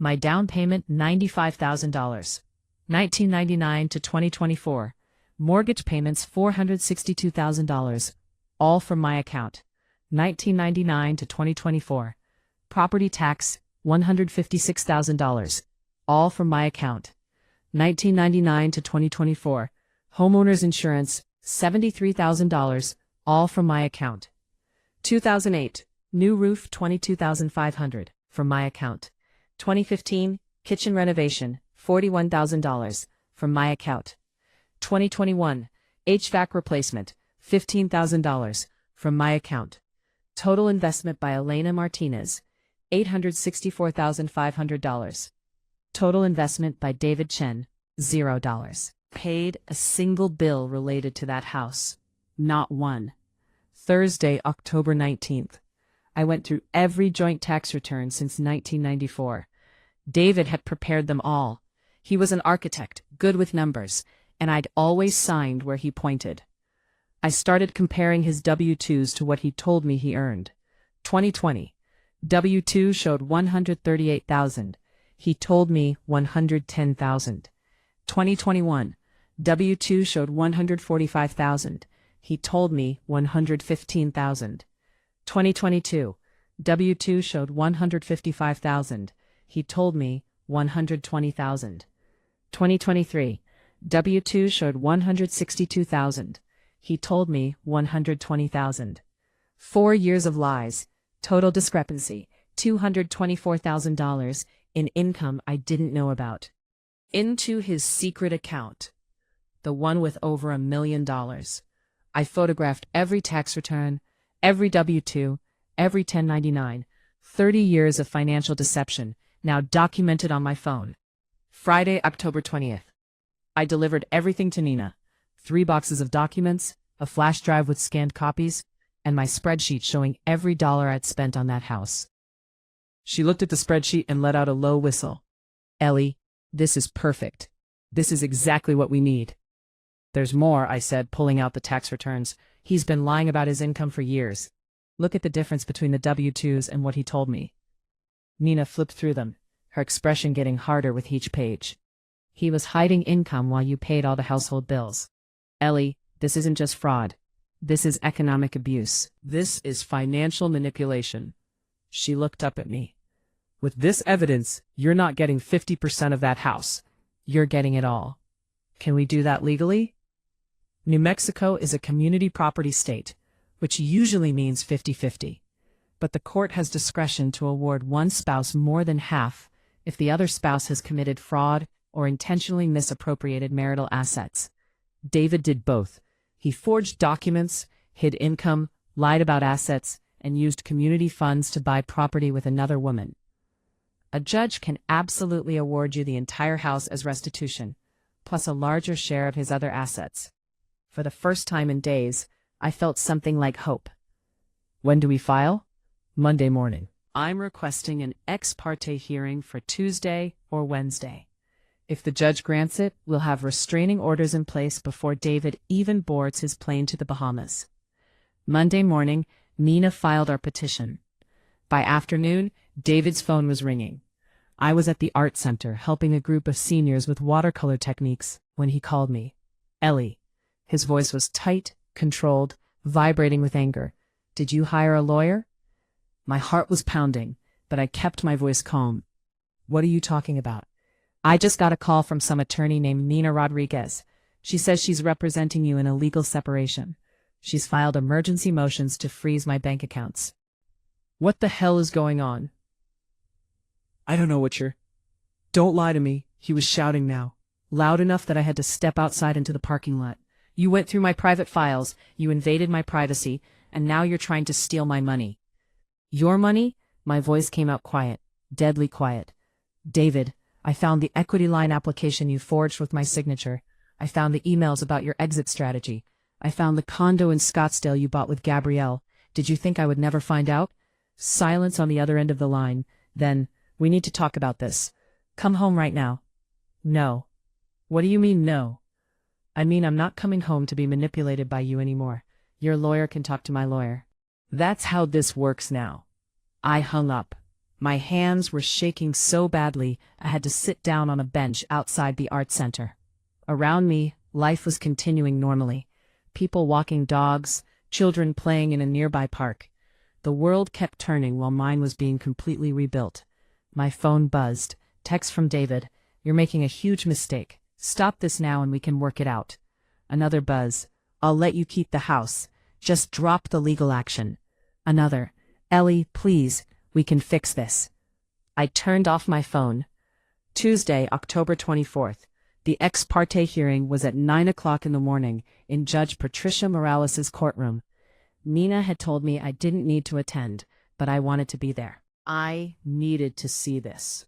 My down payment $95,000. 1999 to 2024, mortgage payments $462,000, all from my account. 1999 to 2024, property tax $156,000, all from my account. 1999 to 2024, homeowners insurance $73,000, all from my account. 2008, new roof $22,500, from my account. 2015, kitchen renovation $41,000, from my account. 2021, HVAC replacement $15,000, from my account. Total investment by Elena Martinez, $864,500. Total investment by David Chen, $0. Paid a single bill related to that house. Not one. Thursday, October 19th. I went through every joint tax return since 1994. David had prepared them all. He was an architect, good with numbers, and I'd always signed where he pointed. I started comparing his W-2s to what he told me he earned. 2020. W-2 showed $138,000. He told me $110,000. 2021. W-2 showed $145,000. He told me $115,000. 2022. W-2 showed $155,000. He told me $120,000. 2023. W-2 showed $162,000. He told me $120,000. 4 years of lies. Total discrepancy, $224,000 in income I didn't know about. Into his secret account, the one with over $1 million. I photographed every tax return, every W-2, every 1099, 30 years of financial deception, now documented on my phone. Friday, October 20th. I delivered everything to Nina. 3 boxes of documents, a flash drive with scanned copies, and my spreadsheet showing every dollar I'd spent on that house. She looked at the spreadsheet and let out a low whistle. Ellie, this is perfect. This is exactly what we need. There's more, I said, pulling out the tax returns. He's been lying about his income for years. Look at the difference between the W-2s and what he told me. Nina flipped through them, her expression getting harder with each page. He was hiding income while you paid all the household bills. Ellie, this isn't just fraud. This is economic abuse. This is financial manipulation. She looked up at me. With this evidence, you're not getting 50% of that house. You're getting it all. Can we do that legally? New Mexico is a community property state, which usually means 50-50. But the court has discretion to award one spouse more than half if the other spouse has committed fraud or intentionally misappropriated marital assets. David did both. He forged documents, hid income, lied about assets, and used community funds to buy property with another woman. A judge can absolutely award you the entire house as restitution, plus a larger share of his other assets. For the first time in days, I felt something like hope. When do we file? Monday morning. I'm requesting an ex parte hearing for Tuesday or Wednesday. If the judge grants it, we'll have restraining orders in place before David even boards his plane to the Bahamas. Monday morning, Nina filed our petition. By afternoon, David's phone was ringing. I was at the art center helping a group of seniors with watercolor techniques when he called me. Ellie. His voice was tight, controlled, vibrating with anger. Did you hire a lawyer? My heart was pounding, but I kept my voice calm. What are you talking about? I just got a call from some attorney named Nina Rodriguez. She says she's representing you in a legal separation. She's filed emergency motions to freeze my bank accounts. What the hell is going on? I don't know what you're... Don't lie to me, he was shouting now, loud enough that I had to step outside into the parking lot. You went through my private files, you invaded my privacy, and now you're trying to steal my money. Your money? My voice came out quiet, deadly quiet. David, I found the equity line application you forged with my signature. I found the emails about your exit strategy. I found the condo in Scottsdale you bought with Gabrielle. Did you think I would never find out? Silence on the other end of the line. Then, we need to talk about this. Come home right now. No. What do you mean, no? I mean, I'm not coming home to be manipulated by you anymore. Your lawyer can talk to my lawyer. That's how this works now. I hung up. My hands were shaking so badly I had to sit down on a bench outside the art center. Around me, life was continuing normally. People walking dogs, children playing in a nearby park. The world kept turning while mine was being completely rebuilt. My phone buzzed. Text from David. You're making a huge mistake. Stop this now and we can work it out. Another buzz. I'll let you keep the house. Just drop the legal action. Another. Ellie, please, we can fix this. I turned off my phone. Tuesday, October 24th. The ex parte hearing was at 9 o'clock in the morning in Judge Patricia Morales' courtroom. Nina had told me I didn't need to attend, but I wanted to be there. I needed to see this.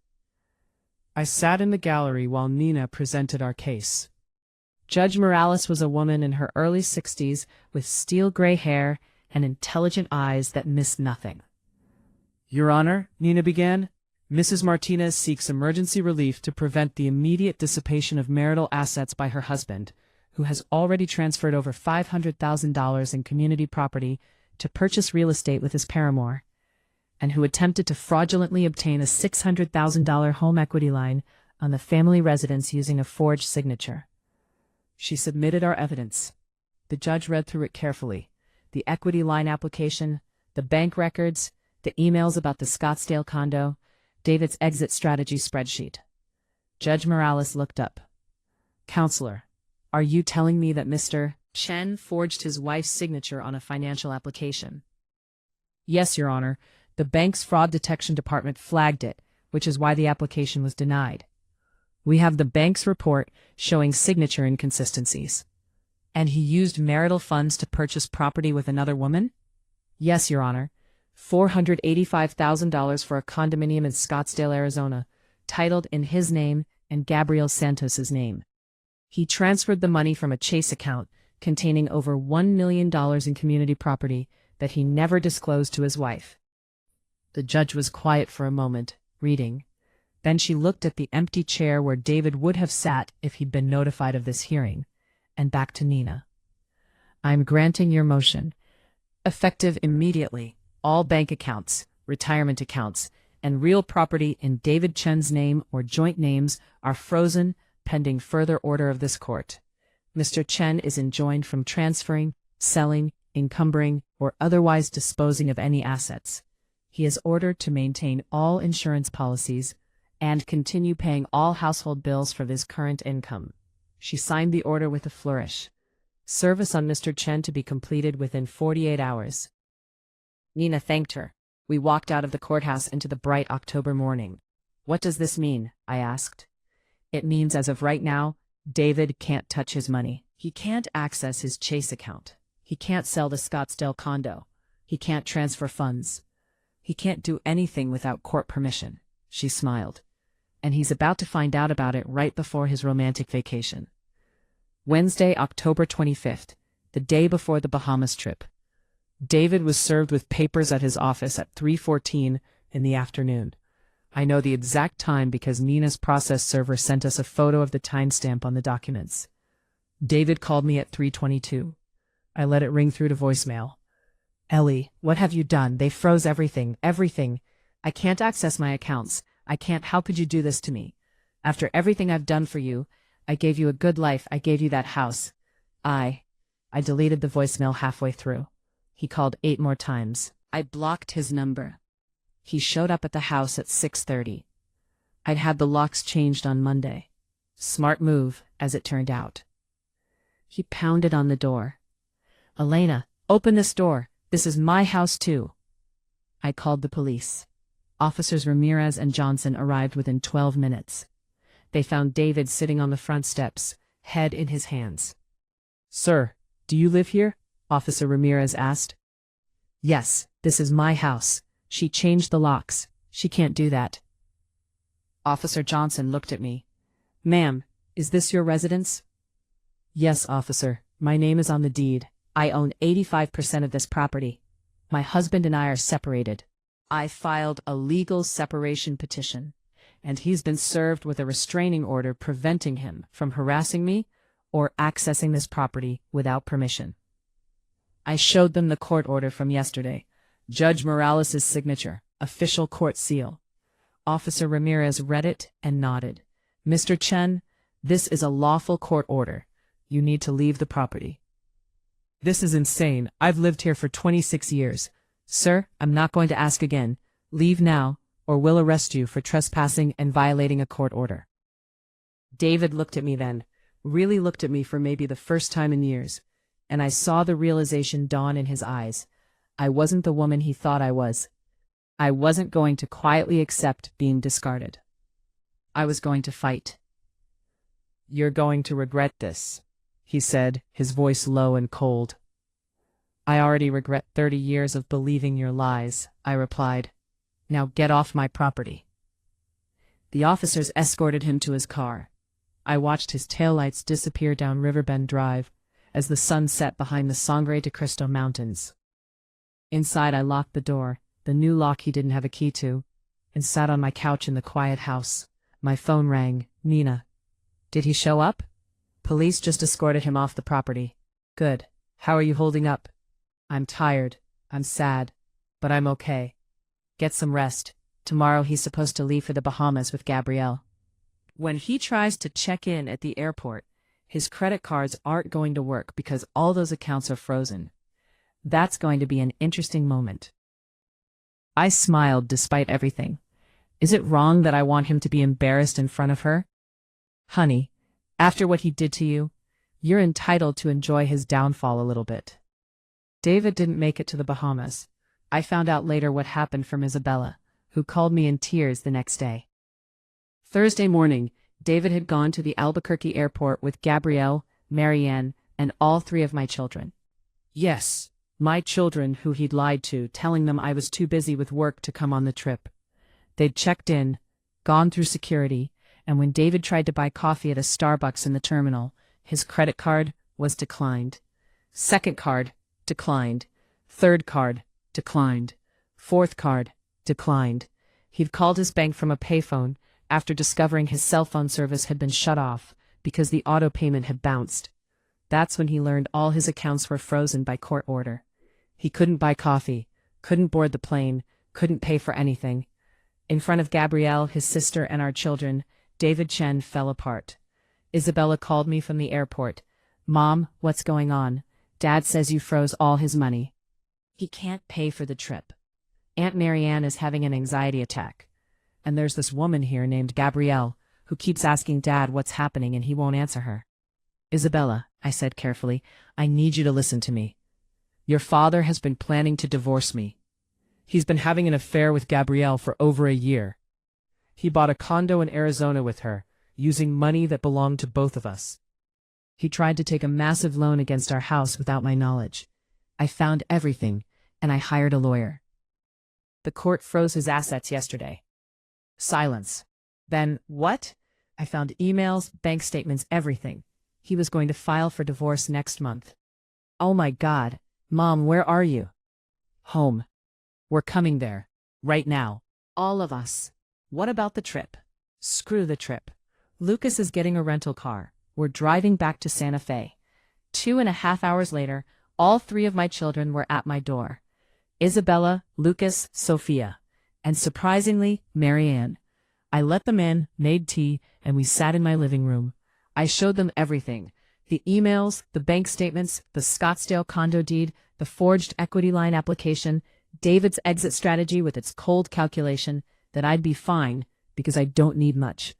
I sat in the gallery while Nina presented our case. Judge Morales was a woman in her early 60s with steel gray hair and intelligent eyes that missed nothing. Your Honor, Nina began, Mrs. Martinez seeks emergency relief to prevent the immediate dissipation of marital assets by her husband, who has already transferred over $500,000 in community property to purchase real estate with his paramour, and who attempted to fraudulently obtain a $600,000 home equity line on the family residence using a forged signature. She submitted our evidence. The judge read through it carefully. The equity line application, the bank records, the emails about the Scottsdale condo, David's exit strategy spreadsheet. Judge Morales looked up. Counselor, are you telling me that Mr. Chen forged his wife's signature on a financial application? Yes, Your Honor. The bank's fraud detection department flagged it, which is why the application was denied. We have the bank's report showing signature inconsistencies. And he used marital funds to purchase property with another woman? Yes, Your Honor. $485,000 for a condominium in Scottsdale, Arizona, titled in his name and Gabriel Santos's name. He transferred the money from a Chase account containing over $1 million in community property that he never disclosed to his wife. The judge was quiet for a moment, reading. Then she looked at the empty chair where David would have sat if he'd been notified of this hearing, and back to Nina. I'm granting your motion. Effective immediately, all bank accounts, retirement accounts, and real property in David Chen's name or joint names are frozen pending further order of this court. Mr. Chen is enjoined from transferring, selling, encumbering, or otherwise disposing of any assets. He is ordered to maintain all insurance policies and continue paying all household bills from his current income. She signed the order with a flourish. Service on Mr. Chen to be completed within 48 hours. Nina thanked her. We walked out of the courthouse into the bright October morning. What does this mean? I asked. It means as of right now, David can't touch his money. He can't access his Chase account. He can't sell the Scottsdale condo. He can't transfer funds. He can't do anything without court permission. She smiled. And he's about to find out about it right before his romantic vacation. Wednesday, October 25th, the day before the Bahamas trip. David was served with papers at his office at 3:14 in the afternoon. I know the exact time because Nina's process server sent us a photo of the timestamp on the documents. David called me at 3:22. I let it ring through to voicemail. Ellie, what have you done? They froze everything. I can't access my accounts. I can't. How could you do this to me? After everything I've done for you, I gave you a good life. I gave you that house. I deleted the voicemail halfway through. He called 8 more times. I blocked his number. He showed up at the house at 6:30. I'd had the locks changed on Monday. Smart move, as it turned out. He pounded on the door. Elena, open this door. This is my house too. I called the police. Officers Ramirez and Johnson arrived within 12 minutes. They found David sitting on the front steps, head in his hands. Sir, do you live here? Officer Ramirez asked. Yes, this is my house. She changed the locks. She can't do that. Officer Johnson looked at me. Ma'am, is this your residence? Yes, officer. My name is on the deed. I own 85% of this property. My husband and I are separated. I filed a legal separation petition, and he's been served with a restraining order preventing him from harassing me or accessing this property without permission. I showed them the court order from yesterday. Judge Morales' signature, official court seal. Officer Ramirez read it and nodded. Mr. Chen, this is a lawful court order. You need to leave the property. This is insane. I've lived here for 26 years. Sir, I'm not going to ask again. Leave now, or we'll arrest you for trespassing and violating a court order. David looked at me then, really looked at me for maybe the first time in years, and I saw the realization dawn in his eyes. I wasn't the woman he thought I was. I wasn't going to quietly accept being discarded. I was going to fight. You're going to regret this, he said, his voice low and cold. I already regret 30 years of believing your lies, I replied. Now get off my property. The officers escorted him to his car. I watched his taillights disappear down Riverbend Drive as the sun set behind the Sangre de Cristo Mountains. Inside, I locked the door, the new lock he didn't have a key to, and sat on my couch in the quiet house. My phone rang. Nina. Did he show up? Police just escorted him off the property. Good. How are you holding up? I'm tired. I'm sad. But I'm okay. Get some rest. Tomorrow he's supposed to leave for the Bahamas with Gabrielle. When he tries to check in at the airport, his credit cards aren't going to work because all those accounts are frozen. That's going to be an interesting moment. I smiled despite everything. Is it wrong that I want him to be embarrassed in front of her? Honey, after what he did to you, you're entitled to enjoy his downfall a little bit. David didn't make it to the Bahamas. I found out later what happened from Isabella, who called me in tears the next day. Thursday morning, David had gone to the Albuquerque airport with Gabrielle, Marianne, and all 3 of my children. Yes, my children who he'd lied to, telling them I was too busy with work to come on the trip. They'd checked in, gone through security, and when David tried to buy coffee at a Starbucks in the terminal, his credit card was declined. Second card, declined. Third card, declined. Fourth card, declined. He'd called his bank from a payphone after discovering his cell phone service had been shut off because the auto payment had bounced. That's when he learned all his accounts were frozen by court order. He couldn't buy coffee, couldn't board the plane, couldn't pay for anything. In front of Gabrielle, his sister, and our children, David Chen fell apart. Isabella called me from the airport. Mom, what's going on? Dad says you froze all his money. He can't pay for the trip. Aunt Marianne is having an anxiety attack. And there's this woman here named Gabrielle who keeps asking Dad what's happening and he won't answer her. Isabella, I said carefully, I need you to listen to me. Your father has been planning to divorce me. He's been having an affair with Gabrielle for over a year. He bought a condo in Arizona with her, using money that belonged to both of us. He tried to take a massive loan against our house without my knowledge. I found everything, and I hired a lawyer. The court froze his assets yesterday. Silence. Then, what? I found emails, bank statements, everything. He was going to file for divorce next month. Oh my God. Mom, where are you? Home. We're coming there. Right now. All of us. What about the trip? Screw the trip. Lucas is getting a rental car. We're driving back to Santa Fe. 2.5 hours later, all 3 of my children were at my door. Isabella, Lucas, Sophia, and surprisingly, Marianne. I let them in, made tea, and we sat in my living room. I showed them everything. The emails, the bank statements, the Scottsdale condo deed, the forged equity line application, David's exit strategy with its cold calculation that I'd be fine because I don't need much.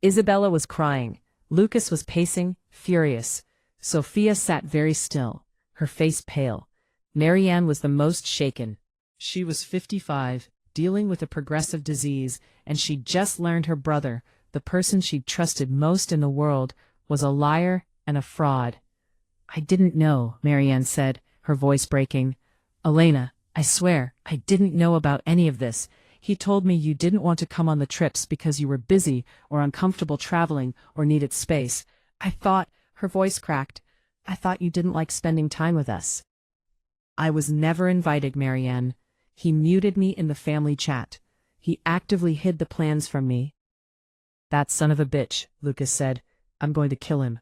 Isabella was crying. Lucas was pacing, furious. Sophia sat very still, her face pale. Marianne was the most shaken. She was 55, dealing with a progressive disease, and she'd just learned her brother, the person she'd trusted most in the world, was a liar and a fraud. I didn't know, Marianne said, her voice breaking. Elena, I swear, I didn't know about any of this. He told me you didn't want to come on the trips because you were busy or uncomfortable traveling or needed space. I thought, her voice cracked, I thought you didn't like spending time with us. I was never invited, Marianne. He muted me in the family chat. He actively hid the plans from me. That son of a bitch, Lucas said. I'm going to kill him.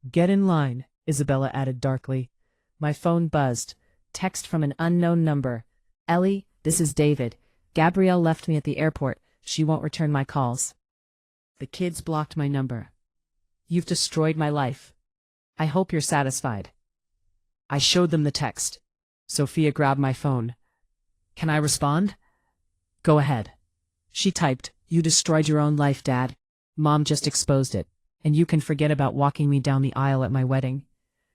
Get in line, Isabella added darkly. My phone buzzed. Text from an unknown number. Ellie, this is David. Gabrielle left me at the airport. She won't return my calls. The kids blocked my number. You've destroyed my life. I hope you're satisfied. I showed them the text. Sophia grabbed my phone. Can I respond? Go ahead. She typed, You destroyed your own life, Dad. Mom just exposed it, and you can forget about walking me down the aisle at my wedding.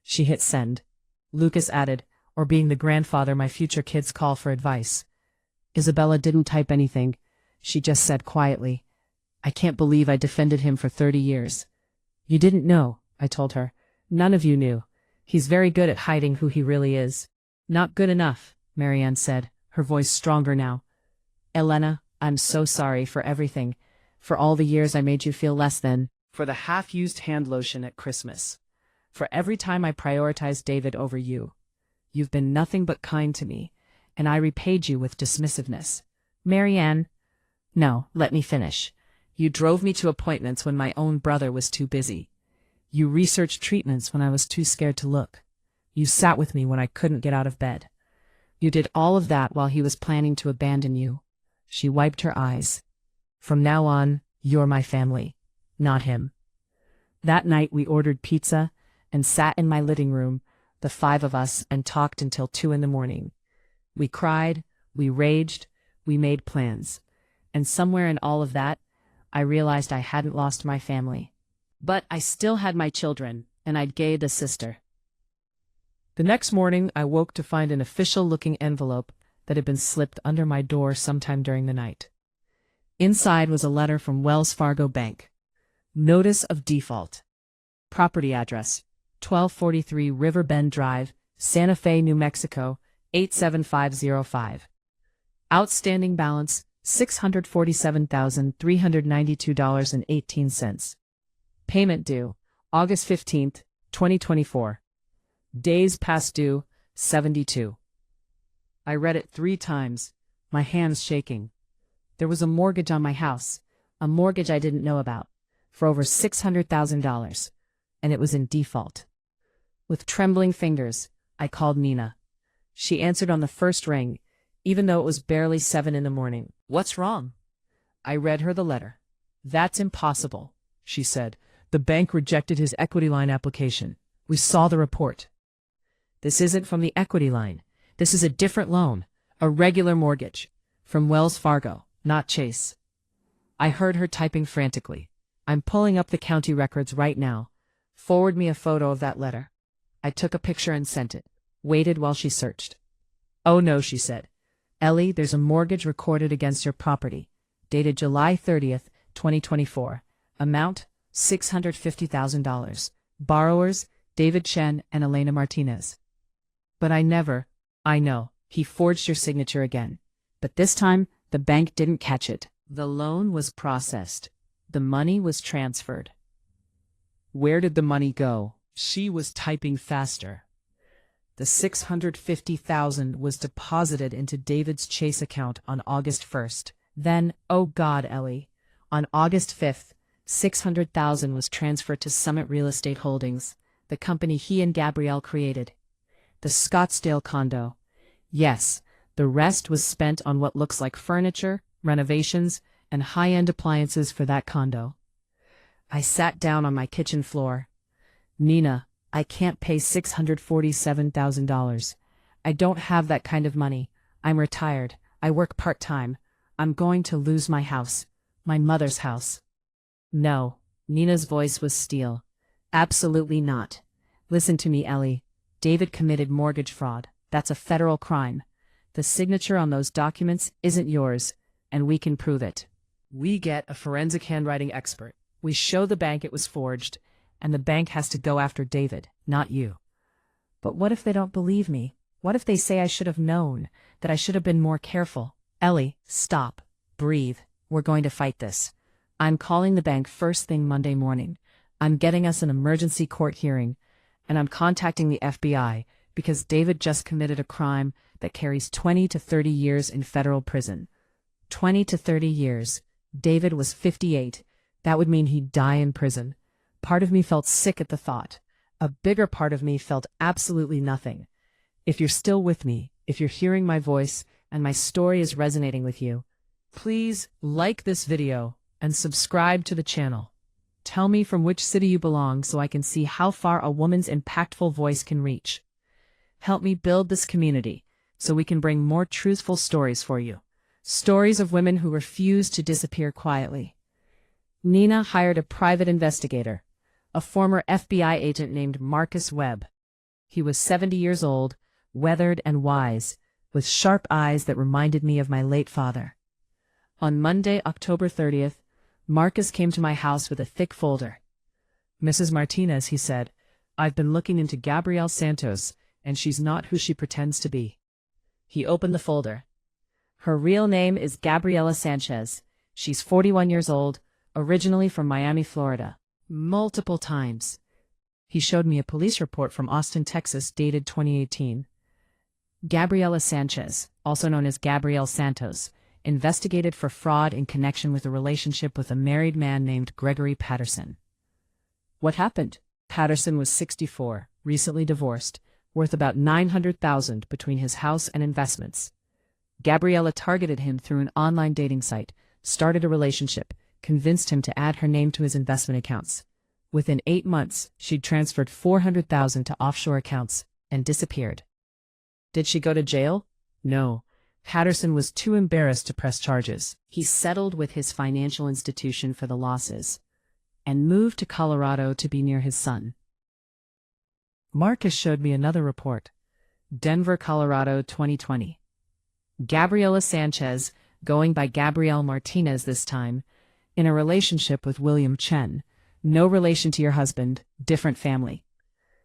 She hit send. Lucas added, Or being the grandfather my future kids call for advice. Isabella didn't type anything. She just said quietly, I can't believe I defended him for 30 years. You didn't know, I told her. None of you knew. He's very good at hiding who he really is. Not good enough, Marianne said, her voice stronger now. Elena, I'm so sorry for everything. For all the years I made you feel less than. For the half-used hand lotion at Christmas. For every time I prioritized David over you. You've been nothing but kind to me, and I repaid you with dismissiveness. Marianne. No, let me finish. You drove me to appointments when my own brother was too busy. You researched treatments when I was too scared to look. You sat with me when I couldn't get out of bed. You did all of that while he was planning to abandon you. She wiped her eyes. From now on, you're my family, not him. That night we ordered pizza and sat in my living room, the 5 of us, and talked until 2 a.m. We cried, we raged, we made plans. And somewhere in all of that, I realized I hadn't lost my family. But I still had my children, and I'd gained a sister. The next morning, I woke to find an official-looking envelope that had been slipped under my door sometime during the night. Inside was a letter from Wells Fargo Bank. Notice of default. Property address, 1243 Riverbend Drive, Santa Fe, New Mexico, 87505. Outstanding balance, $647,392.18. Payment due, August 15, 2024. Days past due, 72. I read it 3 times, my hands shaking. There was a mortgage on my house, a mortgage I didn't know about, for over $600,000, and it was in default. With trembling fingers, I called Nina. She answered on the first ring, even though it was barely 7 a.m. What's wrong? I read her the letter. That's impossible, she said. The bank rejected his equity line application. We saw the report. This isn't from the equity line. This is a different loan, A regular mortgage. From Wells Fargo, not Chase. I heard her typing frantically. I'm pulling up the county records right now. Forward me a photo of that letter. I took a picture and sent it. Waited while she searched. Oh no, she said. Ellie, there's a mortgage recorded against your property. Dated July 30th, 2024. Amount, $650,000. Borrowers, David Chen and Elena Martinez. But I know, he forged your signature again. But this time, the bank didn't catch it. The loan was processed. The money was transferred. Where did the money go? She was typing faster. The $650,000 was deposited into David's Chase account on August 1st. Then, oh God, Ellie, on August 5th, $600,000 was transferred to Summit Real Estate Holdings, the company he and Gabrielle created. The Scottsdale condo. Yes, the rest was spent on what looks like furniture, renovations, and high-end appliances for that condo. I sat down on my kitchen floor. Nina, I can't pay $647,000. I don't have that kind of money. I'm retired. I work part-time. I'm going to lose my house. My mother's house. No, Nina's voice was steel. Absolutely not. Listen to me, Ellie. David committed mortgage fraud. That's a federal crime. The signature on those documents isn't yours, and we can prove it. We get a forensic handwriting expert. We show the bank it was forged, and the bank has to go after David, not you. But what if they don't believe me? What if they say I should have known, that I should have been more careful? Ellie, stop. Breathe. We're going to fight this. I'm calling the bank first thing Monday morning. I'm getting us an emergency court hearing, and I'm contacting the FBI because David just committed a crime that carries 20 to 30 years in federal prison. 20 to 30 years. David was 58. That would mean he'd die in prison. Part of me felt sick at the thought. A bigger part of me felt absolutely nothing. If you're still with me, if you're hearing my voice and my story is resonating with you, please like this video and subscribe to the channel. Tell me from which city you belong so I can see how far a woman's impactful voice can reach. Help me build this community so we can bring more truthful stories for you. Stories of women who refuse to disappear quietly. Nina hired a private investigator, a former FBI agent named Marcus Webb. He was 70 years old, weathered and wise, with sharp eyes that reminded me of my late father. On Monday, October 30th, Marcus came to my house with a thick folder. "Mrs. Martinez," he said, "I've been looking into Gabrielle Santos, and she's not who she pretends to be." He opened the folder. Her real name is Gabriela Sanchez. She's 41 years old, originally from Miami, Florida. Multiple times. He showed me a police report from Austin, Texas, dated 2018. Gabriela Sanchez, also known as Gabrielle Santos, investigated for fraud in connection with a relationship with a married man named Gregory Patterson. What happened? Patterson was 64, recently divorced, worth about $900,000 between his house and investments. Gabriela targeted him through an online dating site, started a relationship, convinced him to add her name to his investment accounts. Within 8 months, she'd transferred $400,000 to offshore accounts and disappeared. Did she go to jail? No. Patterson was too embarrassed to press charges. He settled with his financial institution for the losses and moved to Colorado to be near his son. Marcus showed me another report. Denver, Colorado, 2020. Gabriela Sanchez, going by Gabrielle Martinez this time, in a relationship with William Chen. No relation to your husband, different family.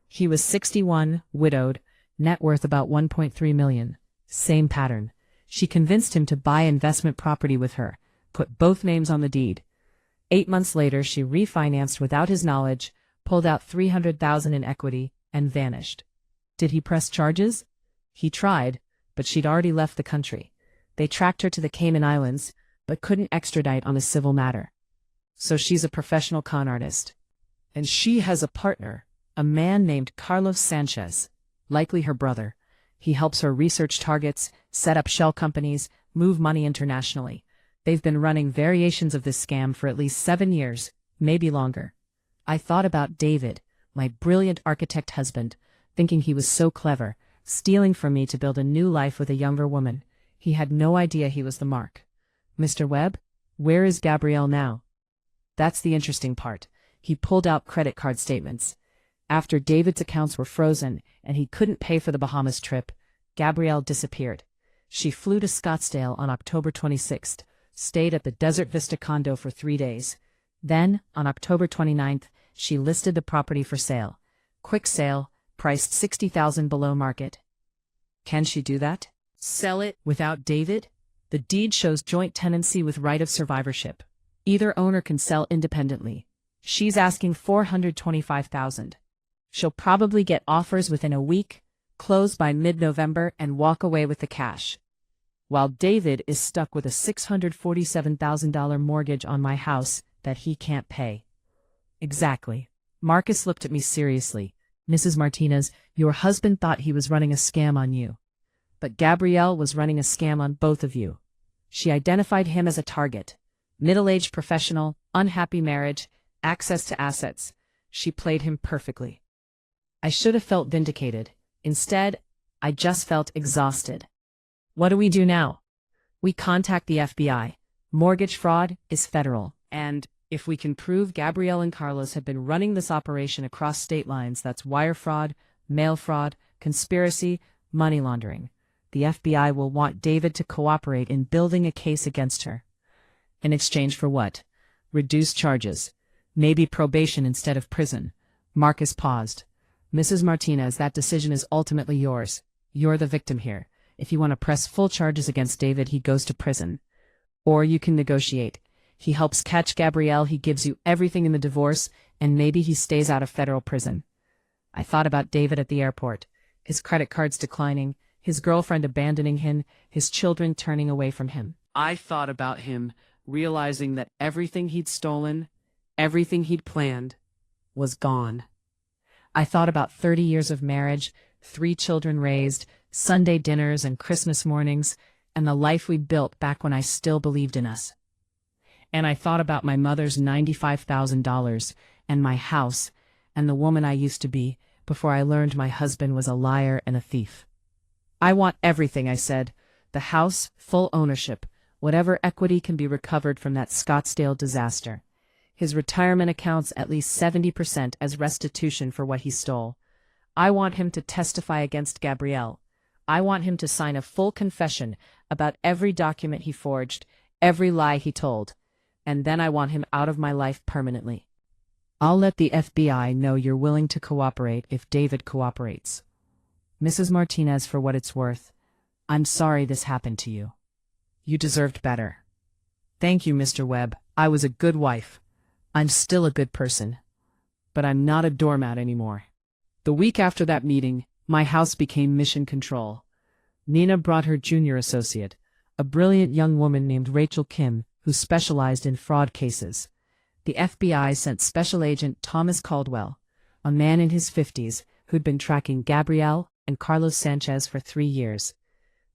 He was 61, widowed, net worth about $1.3 million. Same pattern. She convinced him to buy investment property with her, put both names on the deed. 8 months later, she refinanced without his knowledge, pulled out $300,000 in equity, and vanished. Did he press charges? He tried, but she'd already left the country. They tracked her to the Cayman Islands, but couldn't extradite on a civil matter. So she's a professional con artist. And she has a partner, a man named Carlos Sanchez, likely her brother. He helps her research targets, set up shell companies, move money internationally. They've been running variations of this scam for at least 7 years, maybe longer. I thought about David, my brilliant architect husband, thinking he was so clever, stealing from me to build a new life with a younger woman. He had no idea he was the mark. Mr. Webb, where is Gabrielle now? That's the interesting part. He pulled out credit card statements. After David's accounts were frozen and he couldn't pay for the Bahamas trip, Gabrielle disappeared. She flew to Scottsdale on October 26th, stayed at the Desert Vista condo for 3 days. Then, on October 29th, she listed the property for sale. Quick sale, priced $60,000 below market. Can she do that? Sell it without David? The deed shows joint tenancy with right of survivorship. Either owner can sell independently. She's asking $425,000. She'll probably get offers within a week, close by mid-November, and walk away with the cash. While David is stuck with a $647,000 mortgage on my house that he can't pay. Exactly. Marcus looked at me seriously. Mrs. Martinez, your husband thought he was running a scam on you. But Gabrielle was running a scam on both of you. She identified him as a target. Middle-aged professional, unhappy marriage, access to assets. She played him perfectly. I should have felt vindicated. Instead, I just felt exhausted. What do we do now? We contact the FBI. Mortgage fraud is federal. And if we can prove Gabrielle and Carlos have been running this operation across state lines, that's wire fraud, mail fraud, conspiracy, money laundering. The FBI will want David to cooperate in building a case against her. In exchange for what? Reduced charges. Maybe probation instead of prison. Marcus paused. Mrs. Martinez, that decision is ultimately yours. You're the victim here. If you want to press full charges against David, he goes to prison. Or you can negotiate. He helps catch Gabrielle, he gives you everything in the divorce, and maybe he stays out of federal prison. I thought about David at the airport. His credit cards declining, his girlfriend abandoning him, his children turning away from him. I thought about him, realizing that everything he'd stolen, everything he'd planned, was gone. I thought about 30 years of marriage, 3 children raised, Sunday dinners and Christmas mornings, and the life we built back when I still believed in us. And I thought about my mother's $95,000, and my house, and the woman I used to be, before I learned my husband was a liar and a thief. I want everything, I said. The house, full ownership, whatever equity can be recovered from that Scottsdale disaster. His retirement accounts at least 70% as restitution for what he stole. I want him to testify against Gabrielle. I want him to sign a full confession about every document he forged, every lie he told. And then I want him out of my life permanently. I'll let the FBI know you're willing to cooperate if David cooperates. Mrs. Martinez, for what it's worth, I'm sorry this happened to you. You deserved better. Thank you, Mr. Webb. I was a good wife. I'm still a good person. But I'm not a doormat anymore. The week after that meeting, my house became mission control. Nina brought her junior associate, a brilliant young woman named Rachel Kim, who specialized in fraud cases. The FBI sent Special Agent Thomas Caldwell, a man in his 50s who'd been tracking Gabrielle and Carlos Sanchez for 3 years.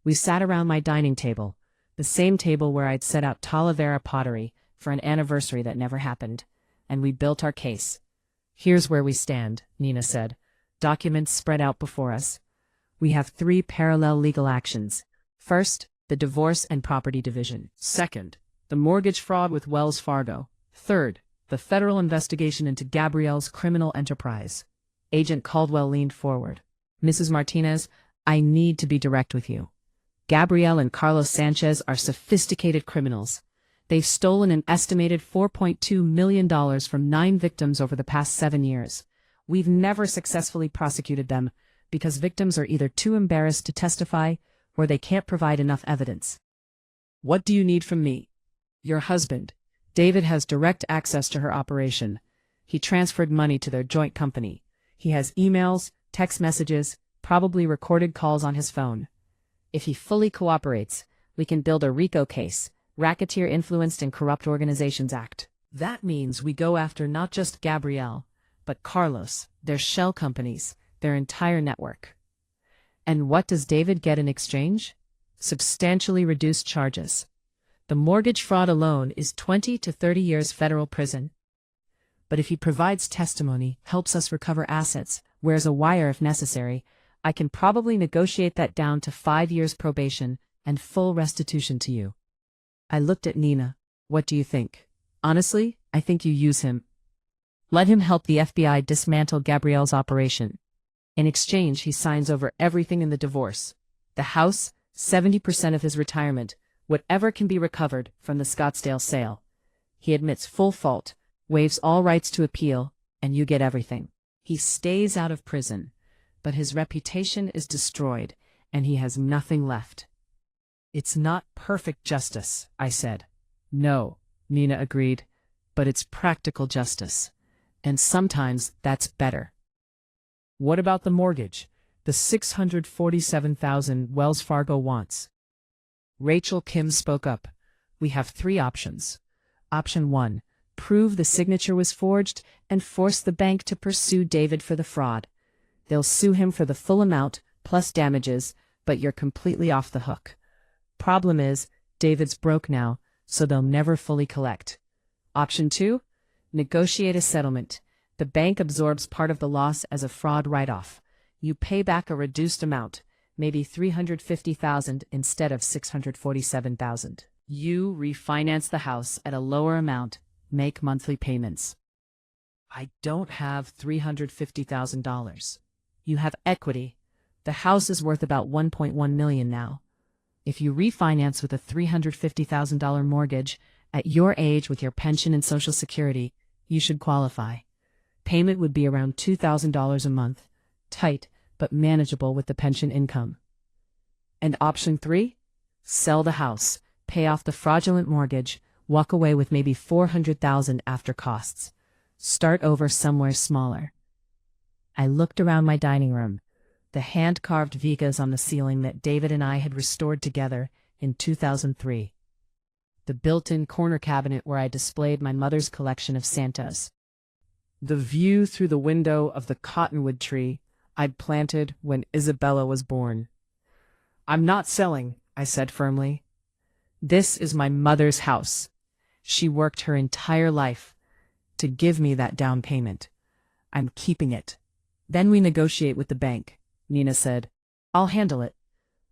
We sat around my dining table, the same table where I'd set out Talavera pottery for an anniversary that never happened, and we built our case. Here's where we stand, Nina said. Documents spread out before us. We have 3 parallel legal actions. First, the divorce and property division. Second, the mortgage fraud with Wells Fargo. Third, the federal investigation into Gabrielle's criminal enterprise. Agent Caldwell leaned forward. Mrs. Martinez, I need to be direct with you. Gabrielle and Carlos Sanchez are sophisticated criminals. They've stolen an estimated $4.2 million from 9 victims over the past 7 years. We've never successfully prosecuted them because victims are either too embarrassed to testify or they can't provide enough evidence. What do you need from me? Your husband. David has direct access to her operation. He transferred money to their joint company. He has emails, text messages, probably recorded calls on his phone. If he fully cooperates, we can build a RICO case, Racketeer Influenced and Corrupt Organizations Act. That means we go after not just Gabrielle, but Carlos, their shell companies, their entire network. And what does David get in exchange? Substantially reduced charges. The mortgage fraud alone is 20 to 30 years federal prison. But if he provides testimony, helps us recover assets, wears a wire if necessary, I can probably negotiate that down to 5 years probation and full restitution to you. I looked at Nina. What do you think? Honestly, I think you use him. Let him help the FBI dismantle Gabrielle's operation. In exchange, he signs over everything in the divorce. The house, 70% of his retirement, whatever can be recovered from the Scottsdale sale. He admits full fault, waives all rights to appeal, and you get everything. He stays out of prison, but his reputation is destroyed, and he has nothing left. It's not perfect justice, I said. No, Nina agreed, but it's practical justice. And sometimes that's better. What about the mortgage? The $647,000 Wells Fargo wants. Rachel Kim spoke up. We have 3 options. Option 1, prove the signature was forged and force the bank to pursue David for the fraud. They'll sue him for the full amount, plus damages, but you're completely off the hook. Problem is, David's broke now, so they'll never fully collect. Option 2, negotiate a settlement. The bank absorbs part of the loss as a fraud write-off. You pay back a reduced amount, maybe $350,000 instead of $647,000. You refinance the house at a lower amount, make monthly payments. I don't have $350,000. You have equity. The house is worth about $1.1 million now. If you refinance with a $350,000 mortgage, at your age with your pension and Social Security, you should qualify. Payment would be around $2,000 a month, tight but manageable with the pension income. And option 3? Sell the house, pay off the fraudulent mortgage, walk away with maybe $400,000 after costs. Start over somewhere smaller. I looked around my dining room, the hand-carved vigas on the ceiling that David and I had restored together in 2003. The built-in corner cabinet where I displayed my mother's collection of Santas. The view through the window of the cottonwood tree I'd planted when Isabella was born. I'm not selling, I said firmly. This is my mother's house. She worked her entire life to give me that down payment. I'm keeping it. Then we negotiate with the bank, Nina said. I'll handle it.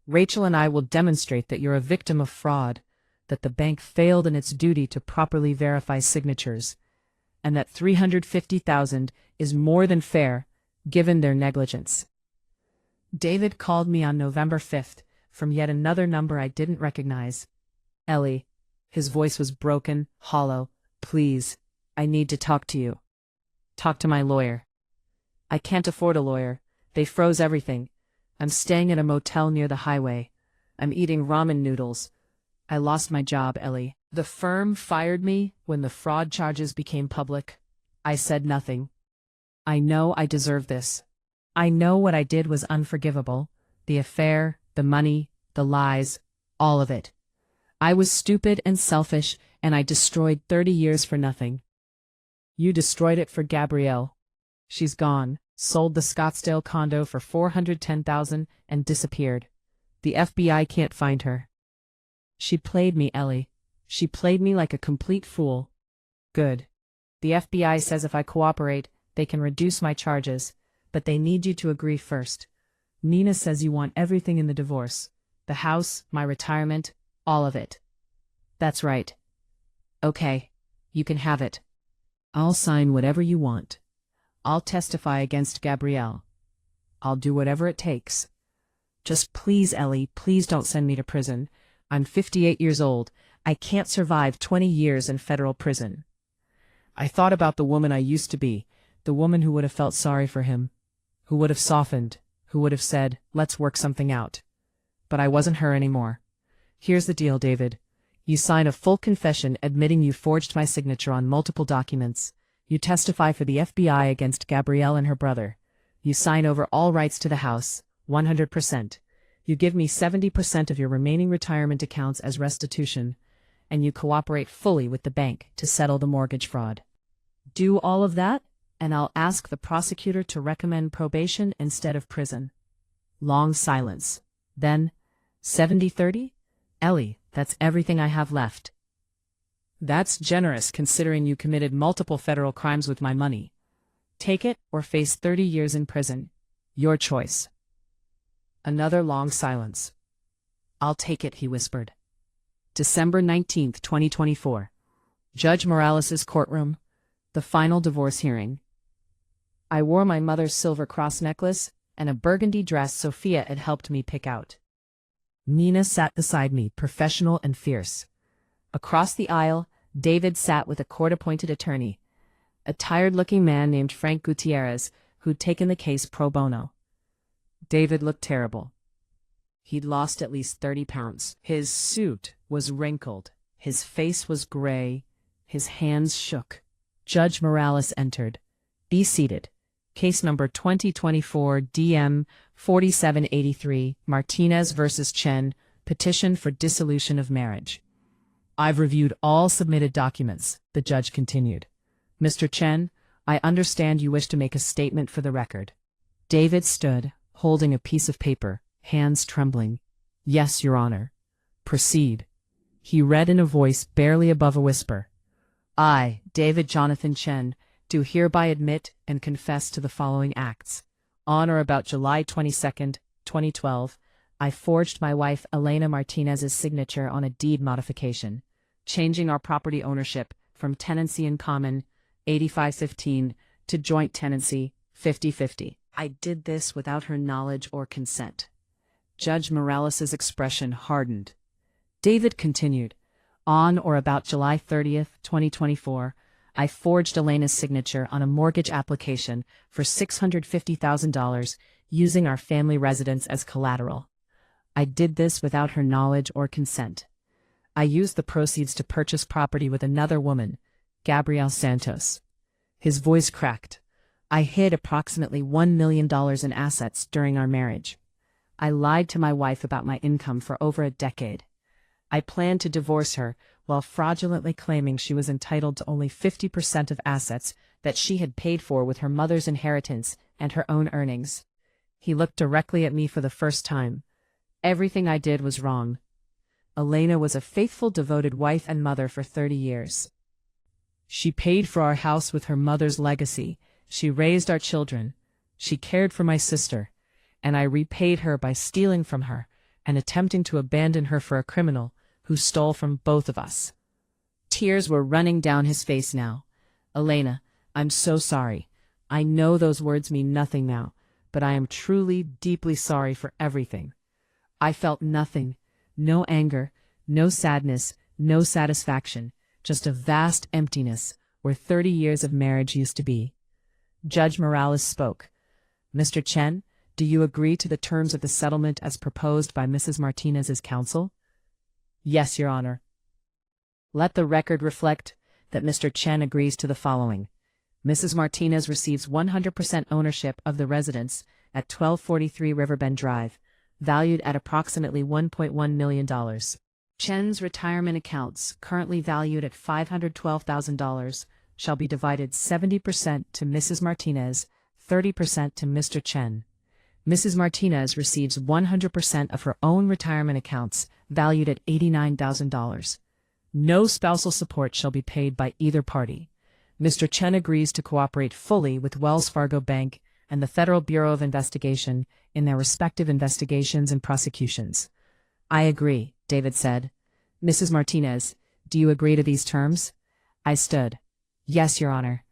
Rachel and I will demonstrate that you're a victim of fraud, that the bank failed in its duty to properly verify signatures, and that $350,000 is more than fair, given their negligence. David called me on November 5th from yet another number I didn't recognize. Ellie. His voice was broken, hollow. Please, I need to talk to you. Talk to my lawyer. I can't afford a lawyer. They froze everything. I'm staying at a motel near the highway. I'm eating ramen noodles. I lost my job, Ellie. The firm fired me when the fraud charges became public. I said nothing. I know I deserve this. I know what I did was unforgivable. The affair, the money, the lies, all of it. I was stupid and selfish, and I destroyed 30 years for nothing. You destroyed it for Gabrielle. She's gone, sold the Scottsdale condo for $410,000 and disappeared. The FBI can't find her. She played me, Ellie. She played me like a complete fool. Good. The FBI says if I cooperate, they can reduce my charges, but they need you to agree first. Nina says you want everything in the divorce. The house, my retirement, all of it. That's right. Okay, you can have it. I'll sign whatever you want. I'll testify against Gabrielle. I'll do whatever it takes. Just please, Ellie, please don't send me to prison. I'm 58 years old. I can't survive 20 years in federal prison. I thought about the woman I used to be, the woman who would have felt sorry for him, who would have softened, who would have said, let's work something out. But I wasn't her anymore. Here's the deal, David. You sign a full confession admitting you forged my signature on multiple documents. You testify for the FBI against Gabrielle and her brother. You sign over all rights to the house, 100%. You give me 70% of your remaining retirement accounts as restitution, and you cooperate fully with the bank to settle the mortgage fraud. Do all of that, and I'll ask the prosecutor to recommend probation instead of prison. Long silence. Then, 70-30? Ellie, that's everything I have left. That's generous considering you committed multiple federal crimes with my money. Take it or face 30 years in prison. Your choice. Another long silence. I'll take it, he whispered. December 19, 2024. Judge Morales's courtroom. The final divorce hearing. I wore my mother's silver cross necklace and a burgundy dress Sophia had helped me pick out. Nina sat beside me, professional and fierce. Across the aisle, David sat with a court-appointed attorney, a tired-looking man named Frank Gutierrez, who'd taken the case pro bono. David looked terrible. He'd lost at least 30 pounds. His suit was wrinkled. His face was gray. His hands shook. Judge Morales entered. Be seated. Case number 2024 DM 4783, Martinez versus Chen, petition for dissolution of marriage. I've reviewed all submitted documents, the judge continued. Mr. Chen, I understand you wish to make a statement for the record. David stood, holding a piece of paper, hands trembling. Yes, Your Honor. Proceed. He read in a voice barely above a whisper. I, David Jonathan Chen, do hereby admit and confess to the following acts. On or about July 22, 2012, I forged my wife Elena Martinez's signature on a deed modification, changing our property ownership from tenancy in common, 85-15, to joint tenancy, 50-50. I did this without her knowledge or consent. Judge Morales's expression hardened. David continued. On or about July 30, 2024, I forged Elena's signature on a mortgage application for $650,000 using our family residence as collateral. I did this without her knowledge or consent. I used the proceeds to purchase property with another woman, Gabrielle Santos. His voice cracked. I hid approximately $1 million in assets during our marriage. I lied to my wife about my income for over a decade. I planned to divorce her while fraudulently claiming she was entitled to only 50% of assets that she had paid for with her mother's inheritance and her own earnings. He looked directly at me for the first time. Everything I did was wrong. Elena was a faithful, devoted wife and mother for 30 years. She paid for our house with her mother's legacy. She raised our children. She cared for my sister. And I repaid her by stealing from her and attempting to abandon her for a criminal who stole from both of us. Tears were running down his face now. Elena, I'm so sorry. I know those words mean nothing now, but I am truly, deeply sorry for everything. I felt nothing, no anger, no sadness, no satisfaction, just a vast emptiness where 30 years of marriage used to be. Judge Morales spoke. Mr. Chen, do you agree to the terms of the settlement as proposed by Mrs. Martinez's counsel? Yes, Your Honor. Let the record reflect that Mr. Chen agrees to the following. Mrs. Martinez receives 100% ownership of the residence at 1243 Riverbend Drive, valued at approximately $1.1 million. Chen's retirement accounts, currently valued at $512,000, shall be divided 70% to Mrs. Martinez, 30% to Mr. Chen. Mrs. Martinez receives 100% of her own retirement accounts, valued at $89,000. No spousal support shall be paid by either party. Mr. Chen agrees to cooperate fully with Wells Fargo Bank and the Federal Bureau of Investigation in their respective investigations and prosecutions. I agree, David said. Mrs. Martinez, do you agree to these terms? I stood. Yes, Your Honor.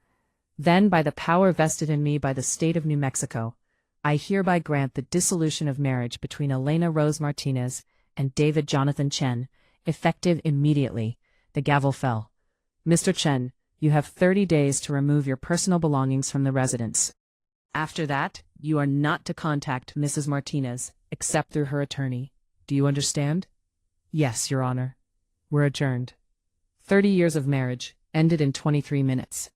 Then, by the power vested in me by the state of New Mexico, I hereby grant the dissolution of marriage between Elena Rose Martinez and David Jonathan Chen, effective immediately. The gavel fell. Mr. Chen, you have 30 days to remove your personal belongings from the residence. After that, you are not to contact Mrs. Martinez, except through her attorney. Do you understand? Yes, Your Honor. We're adjourned. 30 years of marriage ended in 23 minutes.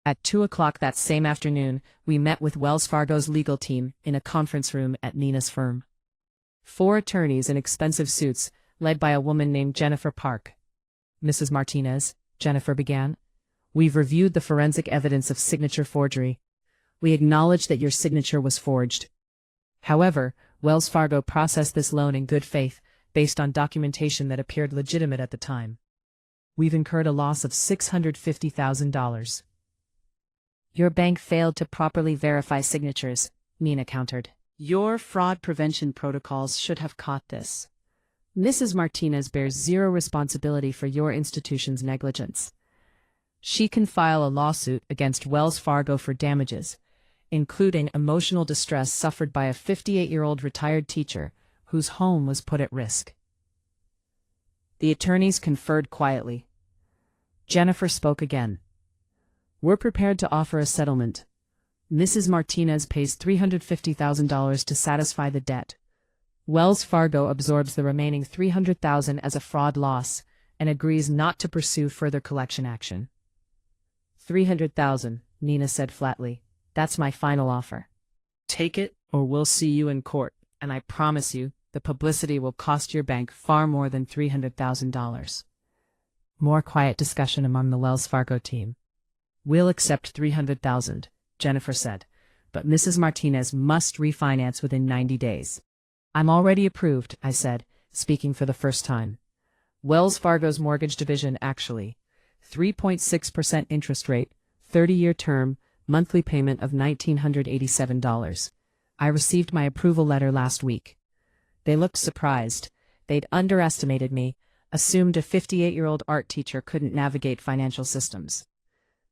At 2 o'clock that same afternoon, we met with Wells Fargo's legal team in a conference room at Nina's firm. 4 attorneys in expensive suits, led by a woman named Jennifer Park. Mrs. Martinez, Jennifer began, we've reviewed the forensic evidence of signature forgery. We acknowledge that your signature was forged. However, Wells Fargo processed this loan in good faith, based on documentation that appeared legitimate at the time. We've incurred a loss of $650,000. Your bank failed to properly verify signatures, Nina countered. Your fraud prevention protocols should have caught this. Mrs. Martinez bears zero responsibility for your institution's negligence. She can file a lawsuit against Wells Fargo for damages, including emotional distress suffered by a 58-year-old retired teacher whose home was put at risk. The attorneys conferred quietly. Jennifer spoke again. We're prepared to offer a settlement. Mrs. Martinez pays $350,000 to satisfy the debt. Wells Fargo absorbs the remaining $300,000 as a fraud loss and agrees not to pursue further collection action. $300,000, Nina said flatly. That's my final offer. Take it, or we'll see you in court, and I promise you, the publicity will cost your bank far more than $300,000. More quiet discussion among the Wells Fargo team. We'll accept $300,000, Jennifer said, but Mrs. Martinez must refinance within 90 days. I'm already approved, I said, speaking for the first time. Wells Fargo's mortgage division actually. 3.6% interest rate, 30-year term, monthly payment of $1,987. I received my approval letter last week. They looked surprised. They'd underestimated me, assumed a 58-year-old art teacher couldn't navigate financial systems.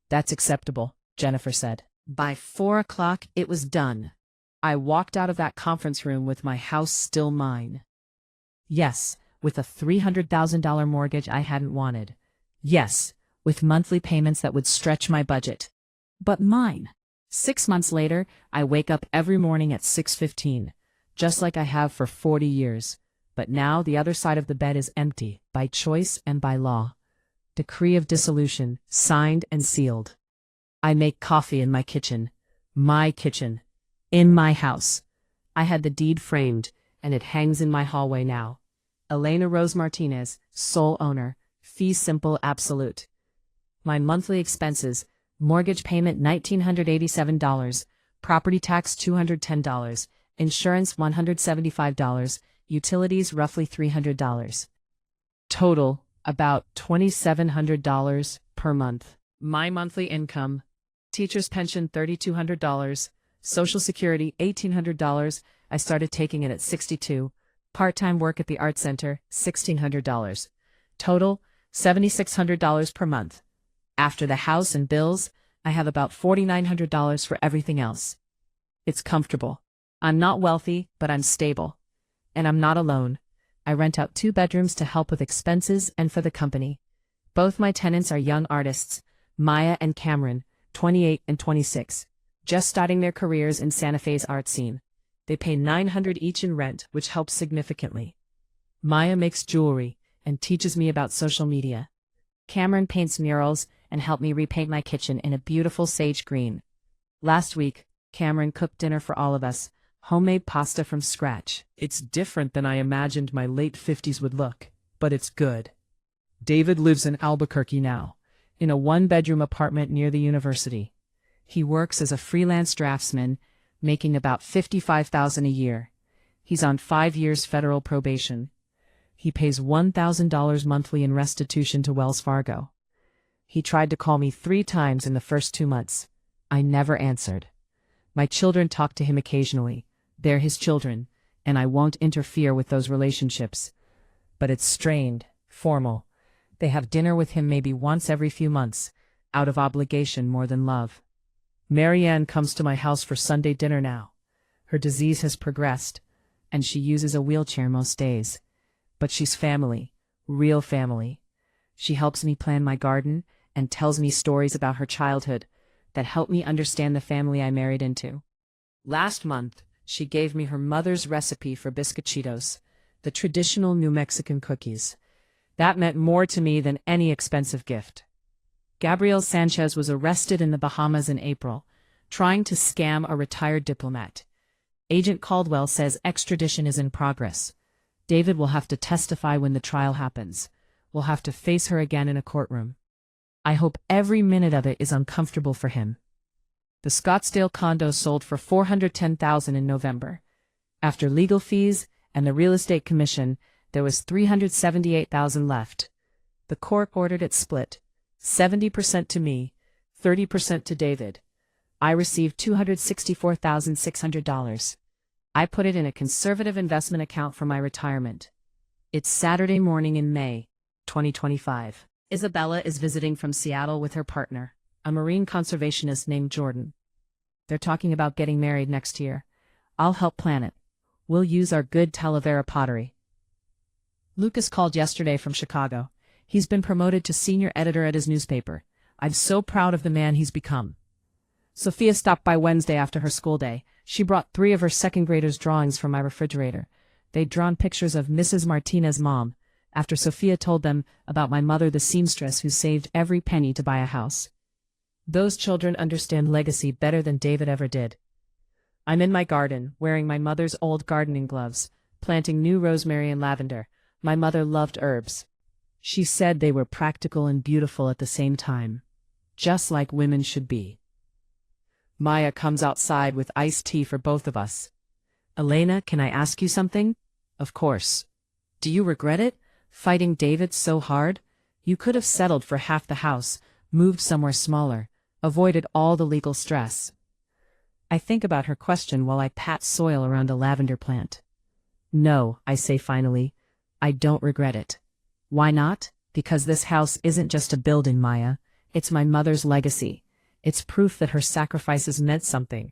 That's acceptable, Jennifer said. By 4 o'clock, it was done. I walked out of that conference room with my house still mine. Yes, with a $300,000 mortgage I hadn't wanted. Yes, with monthly payments that would stretch my budget. But mine. 6 months later, I wake up every morning at 6:15, just like I have for 40 years. But now the other side of the bed is empty, by choice and by law. Decree of dissolution, signed and sealed. I make coffee in my kitchen. My kitchen. In my house. I had the deed framed, and it hangs in my hallway now. Elena Rose Martinez, sole owner, fee simple absolute. My monthly expenses, mortgage payment $1,987, property tax $210, insurance $175, utilities roughly $300. Total, about $2,700 per month. My monthly income, teacher's pension $3,200, Social Security $1,800, I started taking it at 62, part-time work at the art center $1,600. Total, $7,600 per month. After the house and bills, I have about $4,900 for everything else. It's comfortable. I'm not wealthy, but I'm stable. And I'm not alone. I rent out 2 bedrooms to help with expenses and for the company. Both my tenants are young artists, Maya and Cameron, 28 and 26, just starting their careers in Santa Fe's art scene. They pay $900 each in rent, which helps significantly. Maya makes jewelry and teaches me about social media. Cameron paints murals and helped me repaint my kitchen in a beautiful sage green. Last week, Cameron cooked dinner for all of us, homemade pasta from scratch. It's different than I imagined my late 50s would look, but it's good. David lives in Albuquerque now, in a 1-bedroom apartment near the university. He works as a freelance draftsman, making about $55,000 a year. He's on 5 years federal probation. He pays $1,000 monthly in restitution to Wells Fargo. He tried to call me 3 times in the first 2 months. I never answered. My children talk to him occasionally. They're his children, and I won't interfere with those relationships. But it's strained, formal. They have dinner with him maybe once every few months, out of obligation more than love. Marianne comes to my house for Sunday dinner now. Her disease has progressed, and she uses a wheelchair most days. But she's family, real family. She helps me plan my garden and tells me stories about her childhood that help me understand the family I married into. Last month, she gave me her mother's recipe for bizcochitos, the traditional New Mexican cookies. That meant more to me than any expensive gift. Gabriel Sanchez was arrested in the Bahamas in April, trying to scam a retired diplomat. Agent Caldwell says extradition is in progress. David will have to testify when the trial happens. We'll have to face her again in a courtroom. I hope every minute of it is uncomfortable for him. The Scottsdale condo sold for $410,000 in November. After legal fees and the real estate commission, there was $378,000 left. The court ordered it split, 70% to me, 30% to David. I received $264,600. I put it in a conservative investment account for my retirement. It's Saturday morning in May, 2025. Isabella is visiting from Seattle with her partner, a marine conservationist named Jordan. They're talking about getting married next year. I'll help plan it. We'll use our good Talavera pottery. Lucas called yesterday from Chicago. He's been promoted to senior editor at his newspaper. I'm so proud of the man he's become. Sophia stopped by Wednesday after her school day. She brought 3 of her second graders' drawings from my refrigerator. They'd drawn pictures of Mrs. Martinez's mom, after Sophia told them about my mother, the seamstress who saved every penny to buy a house. Those children understand legacy better than David ever did. I'm in my garden, wearing my mother's old gardening gloves, planting new rosemary and lavender. My mother loved herbs. She said they were practical and beautiful at the same time, just like women should be. Maya comes outside with iced tea for both of us. Elena, can I ask you something? Of course. Do you regret it? Fighting David so hard? You could have settled for half the house, moved somewhere smaller, avoided all the legal stress. I think about her question while I pat soil around a lavender plant. No, I say finally, I don't regret it. Why not? Because this house isn't just a building, Maya. It's my mother's legacy. It's proof that her sacrifices meant something.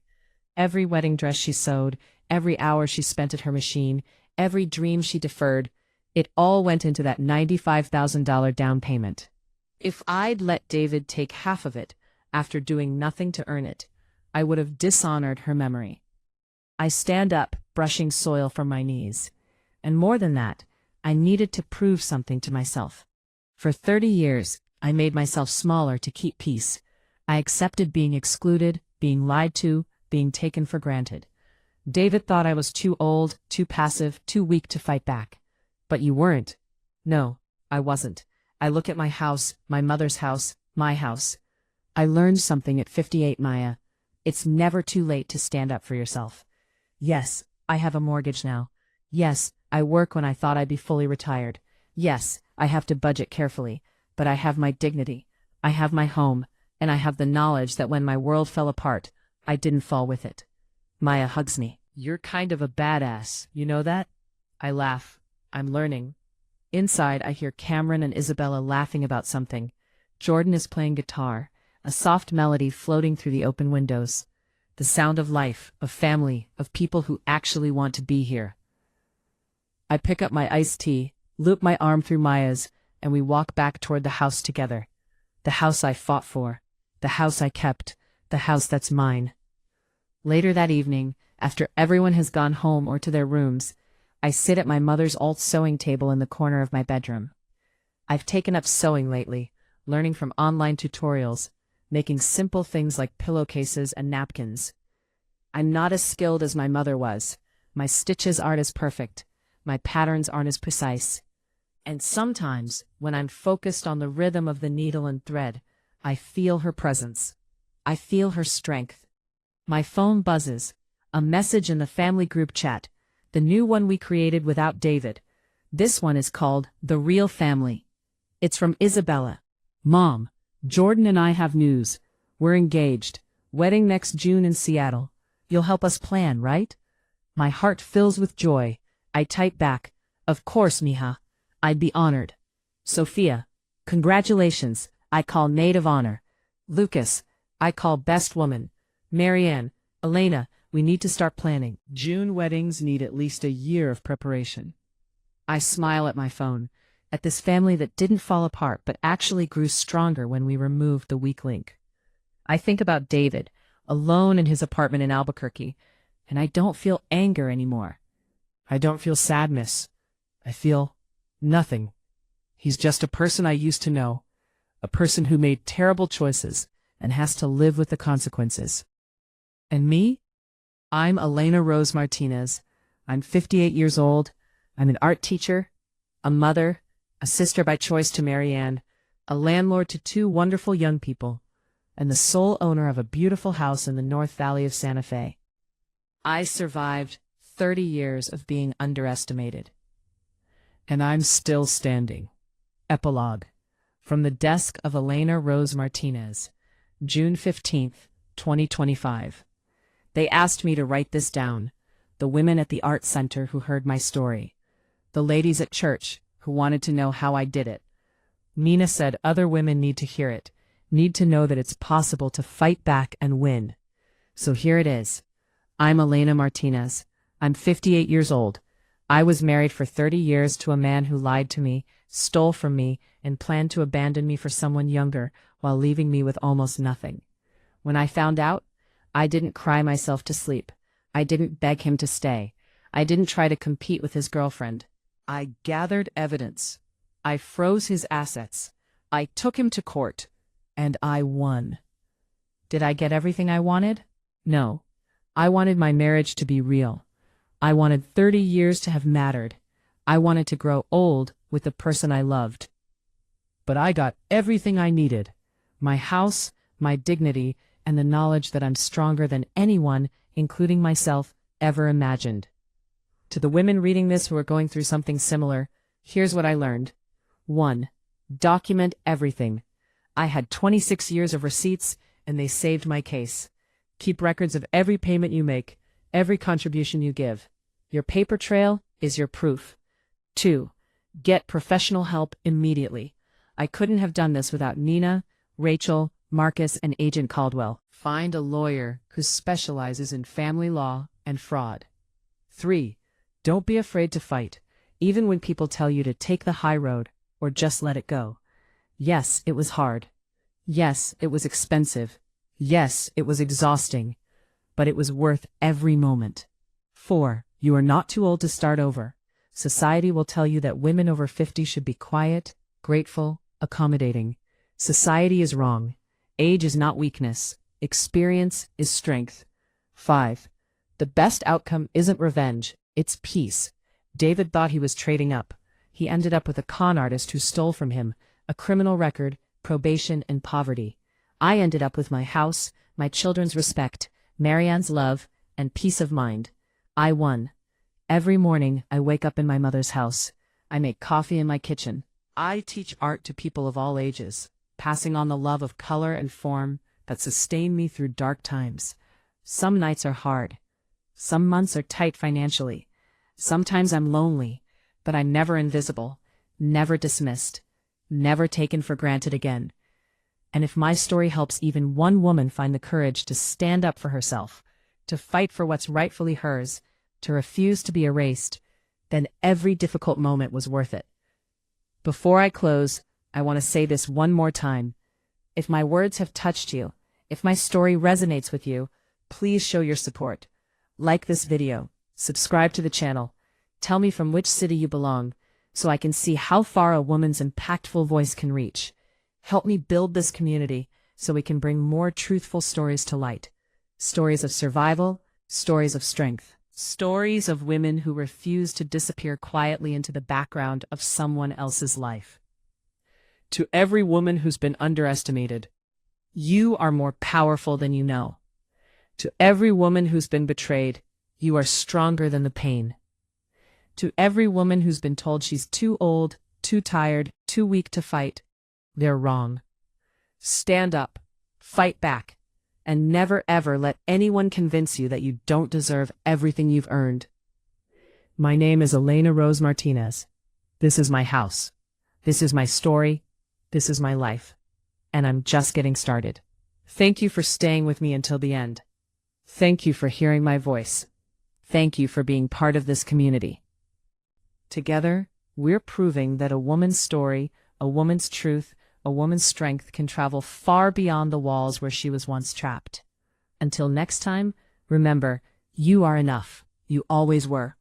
Every wedding dress she sewed, every hour she spent at her machine, every dream she deferred, it all went into that $95,000 down payment. If I'd let David take half of it, after doing nothing to earn it, I would have dishonored her memory. I stand up, brushing soil from my knees. And more than that, I needed to prove something to myself. For 30 years, I made myself smaller to keep peace. I accepted being excluded, being lied to, being taken for granted. David thought I was too old, too passive, too weak to fight back. But you weren't. No, I wasn't. I look at my house, my mother's house, my house. I learned something at 58, Maya. It's never too late to stand up for yourself. Yes, I have a mortgage now. Yes, I work when I thought I'd be fully retired. Yes, I have to budget carefully, but I have my dignity. I have my home, and I have the knowledge that when my world fell apart, I didn't fall with it. Maya hugs me. You're kind of a badass, you know that? I laugh. I'm learning. Inside, I hear Cameron and Isabella laughing about something. Jordan is playing guitar, a soft melody floating through the open windows. The sound of life, of family, of people who actually want to be here. I pick up my iced tea, loop my arm through Maya's, and we walk back toward the house together. The house I fought for. The house I kept. The house that's mine. Later that evening, after everyone has gone home or to their rooms, I sit at my mother's old sewing table in the corner of my bedroom. I've taken up sewing lately, learning from online tutorials, making simple things like pillowcases and napkins. I'm not as skilled as my mother was. My stitches aren't as perfect. My patterns aren't as precise. And sometimes, when I'm focused on the rhythm of the needle and thread, I feel her presence. I feel her strength. My phone buzzes. A message in the family group chat, the new one we created without David. This one is called The Real Family. It's from Isabella. Mom, Jordan and I have news. We're engaged. Wedding next June in Seattle. You'll help us plan, right? My heart fills with joy. I type back, of course, mija. I'd be honored. Sophia, congratulations. I call maid of honor. Lucas, I call best woman. Marianne, Elena, we need to start planning. June weddings need at least a year of preparation. I smile at my phone, at this family that didn't fall apart but actually grew stronger when we removed the weak link. I think about David, alone in his apartment in Albuquerque, and I don't feel anger anymore. I don't feel sadness. I feel nothing. He's just a person I used to know, a person who made terrible choices and has to live with the consequences. And me? I'm Elena Rose Martinez. I'm 58 years old. I'm an art teacher, a mother, a sister by choice to Marianne, a landlord to 2 wonderful young people, and the sole owner of a beautiful house in the North Valley of Santa Fe. I survived 30 years of being underestimated. And I'm still standing. Epilogue. From the desk of Elena Rose Martinez, June 15th, 2025. They asked me to write this down, the women at the art center who heard my story. the ladies at church, who wanted to know how I did it. Nina said other women need to hear it, need to know that it's possible to fight back and win. So here it is. I'm Elena Martinez. I'm 58 years old. I was married for 30 years to a man who lied to me, stole from me, and planned to abandon me for someone younger while leaving me with almost nothing. When I found out, I didn't cry myself to sleep. I didn't beg him to stay. I didn't try to compete with his girlfriend. I gathered evidence. I froze his assets. I took him to court. And I won. Did I get everything I wanted? No. I wanted my marriage to be real. I wanted 30 years to have mattered. I wanted to grow old with the person I loved. But I got everything I needed. My house, my dignity, and the knowledge that I'm stronger than anyone, including myself, ever imagined. To the women reading this who are going through something similar, here's what I learned. 1. Document everything. I had 26 years of receipts, and they saved my case. Keep records of every payment you make, every contribution you give. Your paper trail is your proof. 2. Get professional help immediately. I couldn't have done this without Nina, Rachel, Marcus, and Agent Caldwell. Find a lawyer who specializes in family law and fraud. 3. Don't be afraid to fight, even when people tell you to take the high road or just let it go. Yes, it was hard. Yes, it was expensive. Yes, it was exhausting. But it was worth every moment. 4. You are not too old to start over. Society will tell you that women over 50 should be quiet, grateful, accommodating. Society is wrong. Age is not weakness. Experience is strength. 5. The best outcome isn't revenge, it's peace. David thought he was trading up. He ended up with a con artist who stole from him, a criminal record, probation, and poverty. I ended up with my house, my children's respect, Marianne's love, and peace of mind. I won. Every morning, I wake up in my mother's house. I make coffee in my kitchen. I teach art to people of all ages, passing on the love of color and form that sustain me through dark times. Some nights are hard. Some months are tight financially. Sometimes I'm lonely, but I'm never invisible, never dismissed, never taken for granted again. And if my story helps even one woman find the courage to stand up for herself, to fight for what's rightfully hers, to refuse to be erased, then every difficult moment was worth it. Before I close, I want to say this one more time. If my words have touched you, if my story resonates with you, please show your support. Like this video, subscribe to the channel, tell me from which city you belong, so I can see how far a woman's impactful voice can reach. Help me build this community so we can bring more truthful stories to light. Stories of survival, stories of strength. Stories of women who refuse to disappear quietly into the background of someone else's life. To every woman who's been underestimated, you are more powerful than you know. To every woman who's been betrayed, you are stronger than the pain. To every woman who's been told she's too old, too tired, too weak to fight, they're wrong. Stand up, fight back, and never ever let anyone convince you that you don't deserve everything you've earned. My name is Elena Rose Martinez. This is my house. This is my story. This is my life. And I'm just getting started. Thank you for staying with me until the end. Thank you for hearing my voice. Thank you for being part of this community. Together, we're proving that a woman's story, a woman's truth, a woman's strength can travel far beyond the walls where she was once trapped. Until next time, remember, you are enough. You always were.